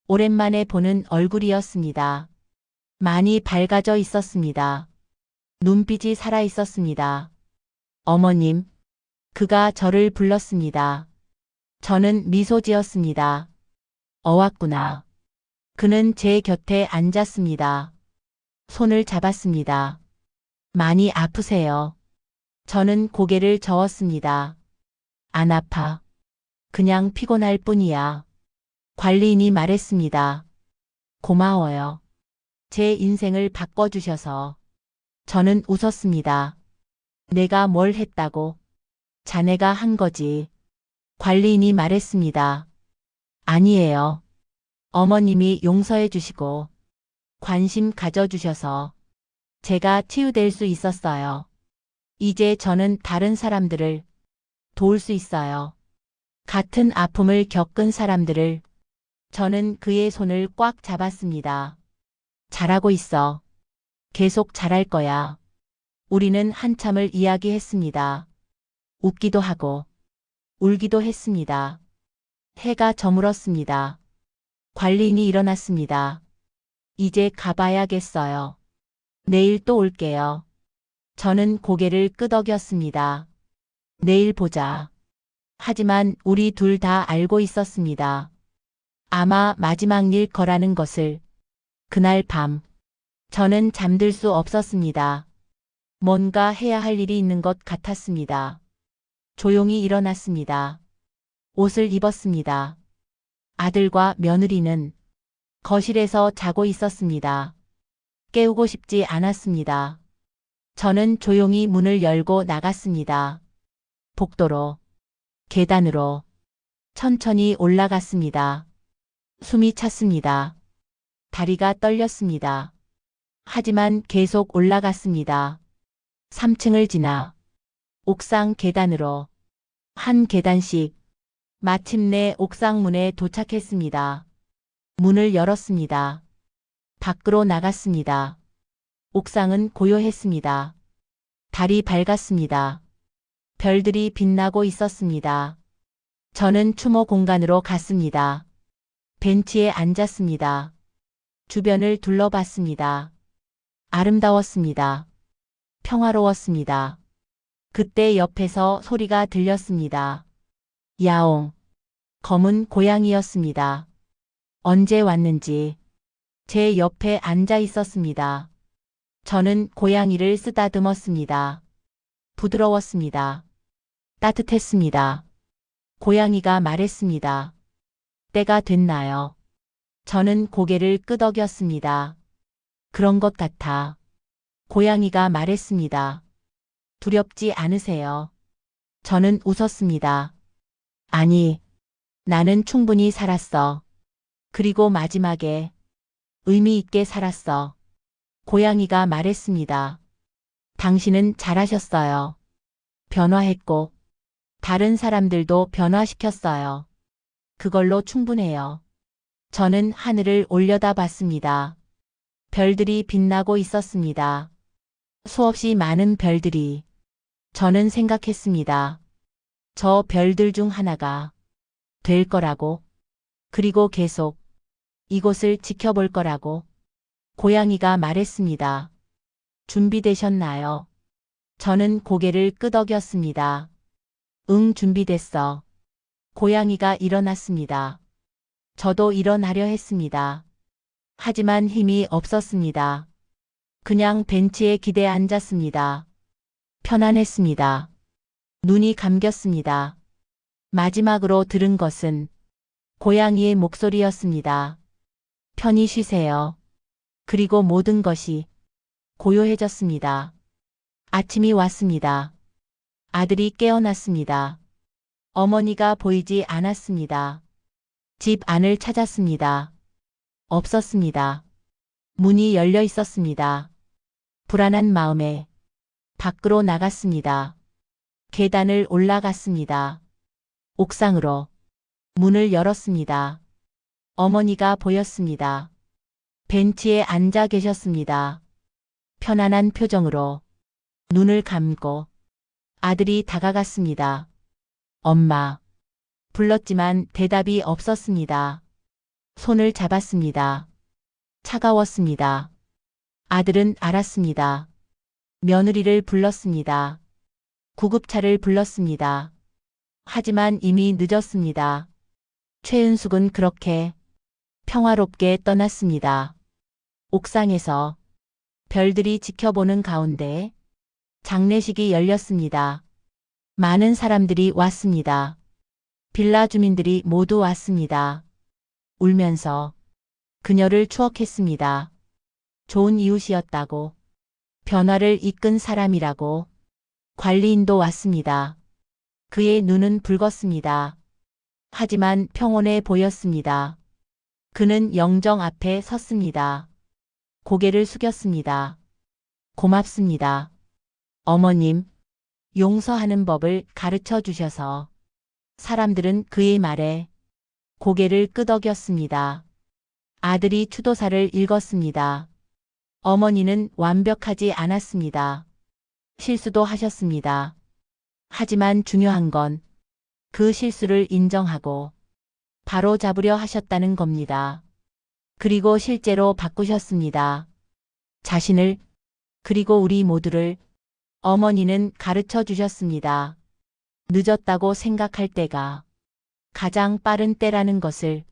오랜만에 보는 얼굴이었습니다. 많이 밝아져 있었습니다. 눈빛이 살아 있었습니다. 어머님, 그가 저를 불렀습니다. 저는 미소 지었습니다. 왔구나. 그는 제 곁에 앉았습니다. 손을 잡았습니다. 많이 아프세요? 저는 고개를 저었습니다. 안 아파. 그냥 피곤할 뿐이야. 관리인이 말했습니다. 고마워요. 제 인생을 바꿔주셔서. 저는 웃었습니다. 내가 뭘 했다고? 자네가 한 거지. 관리인이 말했습니다. 아니에요. 어머님이 용서해 주시고 관심 가져주셔서 제가 치유될 수 있었어요. 이제 저는 다른 사람들을 도울 수 있어요. 같은 아픔을 겪은 사람들을. 저는 그의 손을 꽉 잡았습니다. 잘하고 있어. 계속 잘할 거야. 우리는 한참을 이야기했습니다. 웃기도 하고 울기도 했습니다. 해가 저물었습니다. 관리인이 일어났습니다. 이제 가봐야겠어요. 내일 또 올게요. 저는 고개를 끄덕였습니다. 내일 보자. 하지만 우리 둘 다 알고 있었습니다. 아마 마지막 일 거라는 것을. 그날 밤, 저는 잠들 수 없었습니다. 뭔가 해야 할 일이 있는 것 같았습니다. 조용히 일어났습니다. 옷을 입었습니다. 아들과 며느리는 거실에서 자고 있었습니다. 깨우고 싶지 않았습니다. 저는 조용히 문을 열고 나갔습니다. 복도로, 계단으로 천천히 올라갔습니다. 숨이 찼습니다. 다리가 떨렸습니다. 하지만 계속 올라갔습니다. 3층을 지나 옥상 계단으로 한 계단씩 마침내 옥상 문에 도착했습니다. 문을 열었습니다. 밖으로 나갔습니다. 옥상은 고요했습니다. 달이 밝았습니다. 별들이 빛나고 있었습니다. 저는 추모 공간으로 갔습니다. 벤치에 앉았습니다. 주변을 둘러봤습니다. 아름다웠습니다. 평화로웠습니다. 그때 옆에서 소리가 들렸습니다. 야옹. 검은 고양이였습니다. 언제 왔는지 제 옆에 앉아 있었습니다. 저는 고양이를 쓰다듬었습니다. 부드러웠습니다. 따뜻했습니다. 고양이가 말했습니다. 때가 됐나요? 저는 고개를 끄덕였습니다. 그런 것 같아. 고양이가 말했습니다. 두렵지 않으세요? 저는 웃었습니다. 아니, 나는 충분히 살았어. 그리고 마지막에 의미 있게 살았어. 고양이가 말했습니다. 당신은 잘하셨어요. 변화했고, 다른 사람들도 변화시켰어요. 그걸로 충분해요. 저는 하늘을 올려다봤습니다. 별들이 빛나고 있었습니다. 수없이 많은 별들이. 저는 생각했습니다. 저 별들 중 하나가 될 거라고. 그리고 계속 이곳을 지켜볼 거라고. 고양이가 말했습니다. 준비되셨나요? 저는 고개를 끄덕였습니다. 응, 준비됐어. 고양이가 일어났습니다. 저도 일어나려 했습니다. 하지만 힘이 없었습니다. 그냥 벤치에 기대 앉았습니다. 편안했습니다. 눈이 감겼습니다. 마지막으로 들은 것은 고양이의 목소리였습니다. 편히 쉬세요. 그리고 모든 것이 고요해졌습니다. 아침이 왔습니다. 아들이 깨어났습니다. 어머니가 보이지 않았습니다. 집 안을 찾았습니다. 없었습니다. 문이 열려 있었습니다. 불안한 마음에 밖으로 나갔습니다. 계단을 올라갔습니다. 옥상으로 문을 열었습니다. 어머니가 보였습니다. 벤치에 앉아 계셨습니다. 편안한 표정으로 눈을 감고 아들이 다가갔습니다. 엄마. 불렀지만 대답이 없었습니다. 손을 잡았습니다. 차가웠습니다. 아들은 알았습니다. 며느리를 불렀습니다. 구급차를 불렀습니다. 하지만 이미 늦었습니다. 최은숙은 그렇게 평화롭게 떠났습니다. 옥상에서 별들이 지켜보는 가운데 장례식이 열렸습니다. 많은 사람들이 왔습니다. 빌라 주민들이 모두 왔습니다. 울면서 그녀를 추억했습니다. 좋은 이웃이었다고, 변화를 이끈 사람이라고. 관리인도 왔습니다. 그의 눈은 붉었습니다. 하지만 평온해 보였습니다. 그는 영정 앞에 섰습니다. 고개를 숙였습니다. 고맙습니다. 어머님, 용서하는 법을 가르쳐 주셔서. 사람들은 그의 말에 고개를 끄덕였습니다. 아들이 추도사를 읽었습니다. 어머니는 완벽하지 않았습니다. 실수도 하셨습니다. 하지만 중요한 건 그 실수를 인정하고 바로 잡으려 하셨다는 겁니다. 그리고 실제로 바꾸셨습니다. 자신을, 그리고 우리 모두를. 어머니는 가르쳐 주셨습니다. 늦었다고 생각할 때가 가장 빠른 때라는 것을,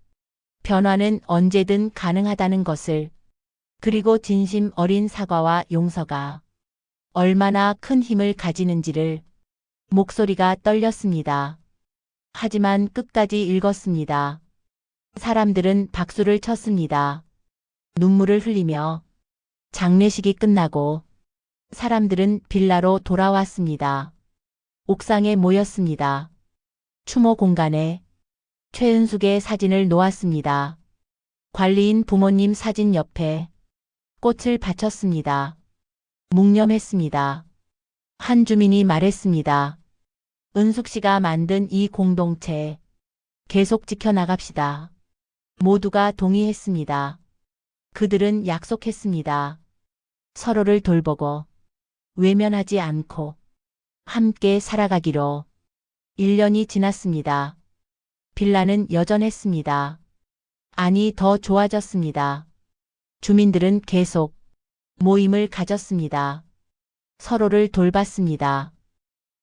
변화는 언제든 가능하다는 것을, 그리고 진심 어린 사과와 용서가 얼마나 큰 힘을 가지는지를. 목소리가 떨렸습니다. 하지만 끝까지 읽었습니다. 사람들은 박수를 쳤습니다. 눈물을 흘리며. 장례식이 끝나고 사람들은 빌라로 돌아왔습니다. 옥상에 모였습니다. 추모 공간에 최은숙의 사진을 놓았습니다. 관리인 부모님 사진 옆에 꽃을 바쳤습니다. 묵념했습니다. 한 주민이 말했습니다. 은숙 씨가 만든 이 공동체 계속 지켜나갑시다. 모두가 동의했습니다. 그들은 약속했습니다. 서로를 돌보고 외면하지 않고 함께 살아가기로. 1년이 지났습니다. 빌라는 여전했습니다. 아니, 더 좋아졌습니다. 주민들은 계속 모임을 가졌습니다. 서로를 돌봤습니다.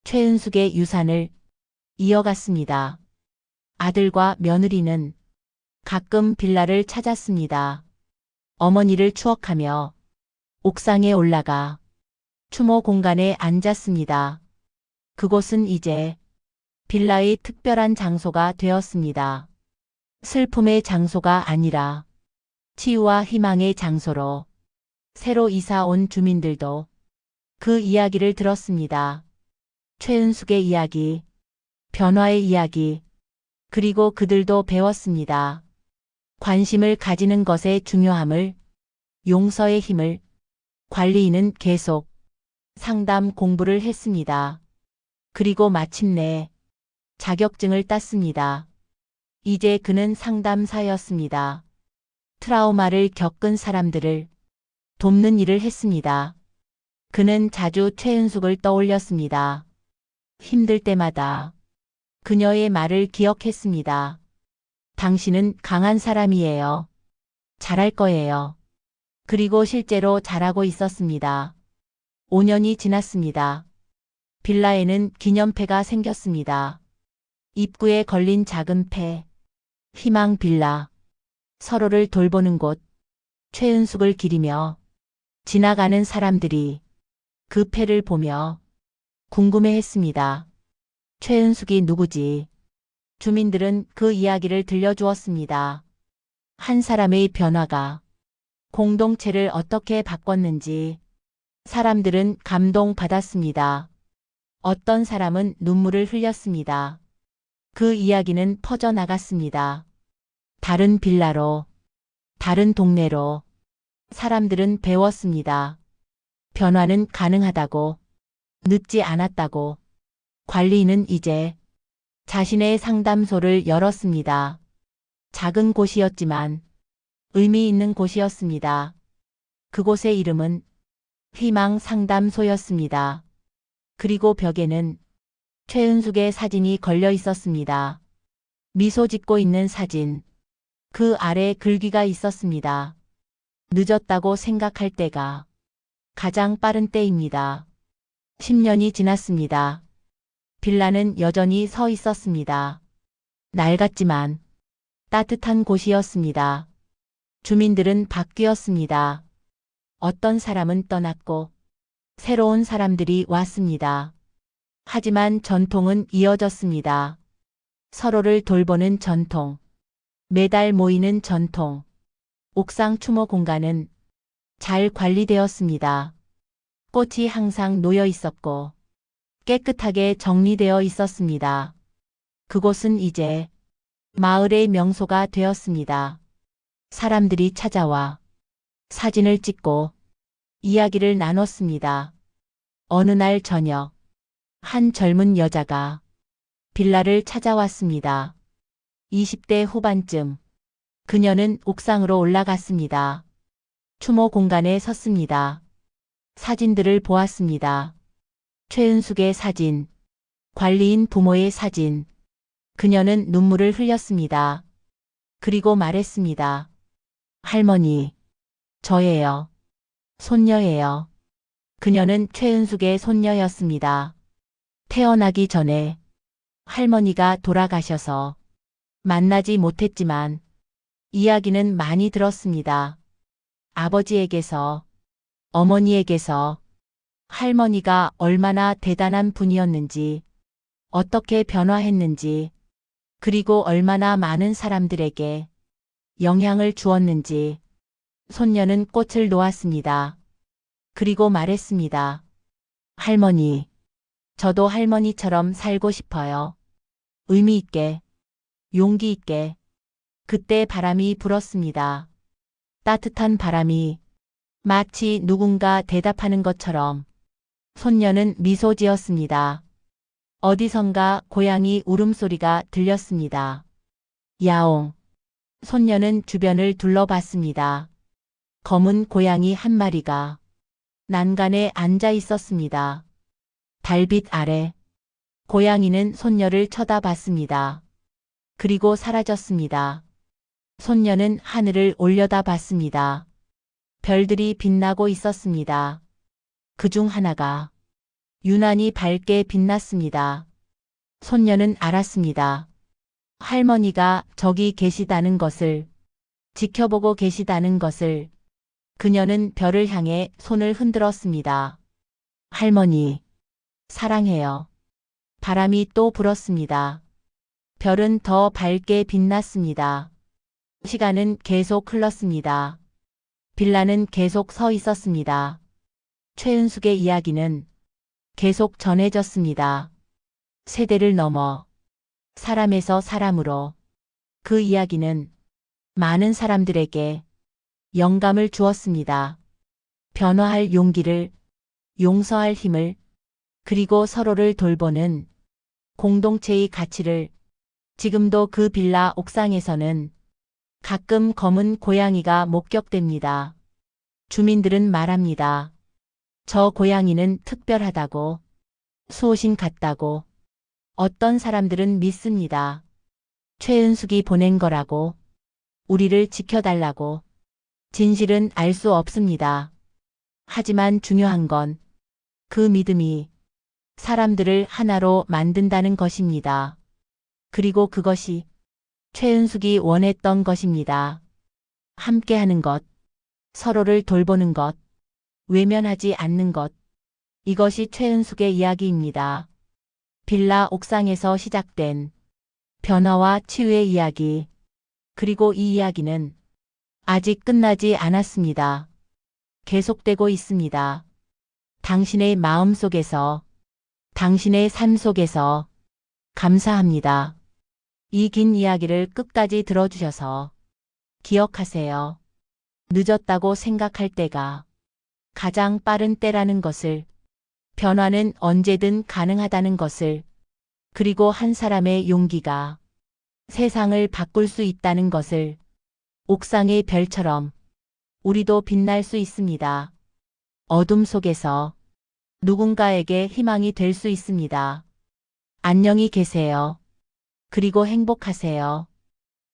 최은숙의 유산을 이어갔습니다. 아들과 며느리는 가끔 빌라를 찾았습니다. 어머니를 추억하며 옥상에 올라가 추모 공간에 앉았습니다. 그곳은 이제 빌라의 특별한 장소가 되었습니다. 슬픔의 장소가 아니라 치유와 희망의 장소로. 새로 이사 온 주민들도 그 이야기를 들었습니다. 최은숙의 이야기, 변화의 이야기, 그리고 그들도 배웠습니다. 관심을 가지는 것의 중요함을, 용서의 힘을. 관리인은 계속 상담 공부를 했습니다. 그리고 마침내 자격증을 땄습니다. 이제 그는 상담사였습니다. 트라우마를 겪은 사람들을 돕는 일을 했습니다. 그는 자주 최은숙을 떠올렸습니다. 힘들 때마다 그녀의 말을 기억했습니다. 당신은 강한 사람이에요. 잘할 거예요. 그리고 실제로 잘하고 있었습니다. 5년이 지났습니다. 빌라에는 기념패가 생겼습니다. 입구에 걸린 작은 패. 희망 빌라. 서로를 돌보는 곳. 최은숙을 기리며 지나가는 사람들이 그 패를 보며 궁금해했습니다. 최은숙이 누구지? 주민들은 그 이야기를 들려주었습니다. 한 사람의 변화가 공동체를 어떻게 바꿨는지 사람들은 감동받았습니다. 어떤 사람은 눈물을 흘렸습니다. 그 이야기는 퍼져나갔습니다. 다른 빌라로, 다른 동네로 사람들은 배웠습니다. 변화는 가능하다고, 늦지 않았다고. 관리인은 이제 자신의 상담소를 열었습니다. 작은 곳이었지만 의미 있는 곳이었습니다. 그곳의 이름은 희망 상담소였습니다. 그리고 벽에는 최은숙의 사진이 걸려 있었습니다. 미소 짓고 있는 사진. 그 아래 글귀가 있었습니다. 늦었다고 생각할 때가 가장 빠른 때입니다. 10년이 지났습니다. 빌라는 여전히 서 있었습니다. 낡았지만 따뜻한 곳이었습니다. 주민들은 바뀌었습니다. 어떤 사람은 떠났고 새로운 사람들이 왔습니다. 하지만 전통은 이어졌습니다. 서로를 돌보는 전통, 매달 모이는 전통. 옥상 추모 공간은 잘 관리되었습니다. 꽃이 항상 놓여 있었고 깨끗하게 정리되어 있었습니다. 그곳은 이제 마을의 명소가 되었습니다. 사람들이 찾아와 사진을 찍고 이야기를 나눴습니다. 어느 날 저녁, 한 젊은 여자가 빌라를 찾아왔습니다. 20대 후반쯤. 그녀는 옥상으로 올라갔습니다. 추모 공간에 섰습니다. 사진들을 보았습니다. 최은숙의 사진, 관리인 부모의 사진. 그녀는 눈물을 흘렸습니다. 그리고 말했습니다. 할머니, 저예요. 손녀예요. 그녀는 최은숙의 손녀였습니다. 태어나기 전에 할머니가 돌아가셔서 만나지 못했지만 이야기는 많이 들었습니다. 아버지에게서, 어머니에게서 할머니가 얼마나 대단한 분이었는지, 어떻게 변화했는지, 그리고 얼마나 많은 사람들에게 영향을 주었는지. 손녀는 꽃을 놓았습니다. 그리고 말했습니다. 할머니, 저도 할머니처럼 살고 싶어요. 의미 있게, 용기 있게. 그때 바람이 불었습니다. 따뜻한 바람이 마치 누군가 대답하는 것처럼. 손녀는 미소 지었습니다. 어디선가 고양이 울음소리가 들렸습니다. 야옹. 손녀는 주변을 둘러봤습니다. 검은 고양이 한 마리가 난간에 앉아 있었습니다. 달빛 아래 고양이는 손녀를 쳐다봤습니다. 그리고 사라졌습니다. 손녀는 하늘을 올려다봤습니다. 별들이 빛나고 있었습니다. 그중 하나가 유난히 밝게 빛났습니다. 손녀는 알았습니다. 할머니가 저기 계시다는 것을, 지켜보고 계시다는 것을. 그녀는 별을 향해 손을 흔들었습니다. 할머니, 사랑해요. 바람이 또 불었습니다. 별은 더 밝게 빛났습니다. 시간은 계속 흘렀습니다. 빌라는 계속 서 있었습니다. 최은숙의 이야기는 계속 전해졌습니다. 세대를 넘어 사람에서 사람으로. 그 이야기는 많은 사람들에게 영감을 주었습니다. 변화할 용기를, 용서할 힘을, 그리고 서로를 돌보는 공동체의 가치를. 지금도 그 빌라 옥상에서는 가끔 검은 고양이가 목격됩니다. 주민들은 말합니다. 저 고양이는 특별하다고, 수호신 같다고. 어떤 사람들은 믿습니다. 최은숙이 보낸 거라고, 우리를 지켜달라고. 진실은 알 수 없습니다. 하지만 중요한 건 그 믿음이 사람들을 하나로 만든다는 것입니다. 그리고 그것이 최은숙이 원했던 것입니다. 함께하는 것, 서로를 돌보는 것, 외면하지 않는 것. 이것이 최은숙의 이야기입니다. 빌라 옥상에서 시작된 변화와 치유의 이야기. 그리고 이 이야기는 아직 끝나지 않았습니다. 계속되고 있습니다. 당신의 마음 속에서, 당신의 삶 속에서. 감사합니다. 이 긴 이야기를 끝까지 들어주셔서 기억하세요. 늦었다고 생각할 때가 가장 빠른 때라는 것을, 변화는 언제든 가능하다는 것을, 그리고 한 사람의 용기가 세상을 바꿀 수 있다는 것을. 옥상의 별처럼 우리도 빛날 수 있습니다. 어둠 속에서 누군가에게 희망이 될 수 있습니다. 안녕히 계세요. 그리고 행복하세요.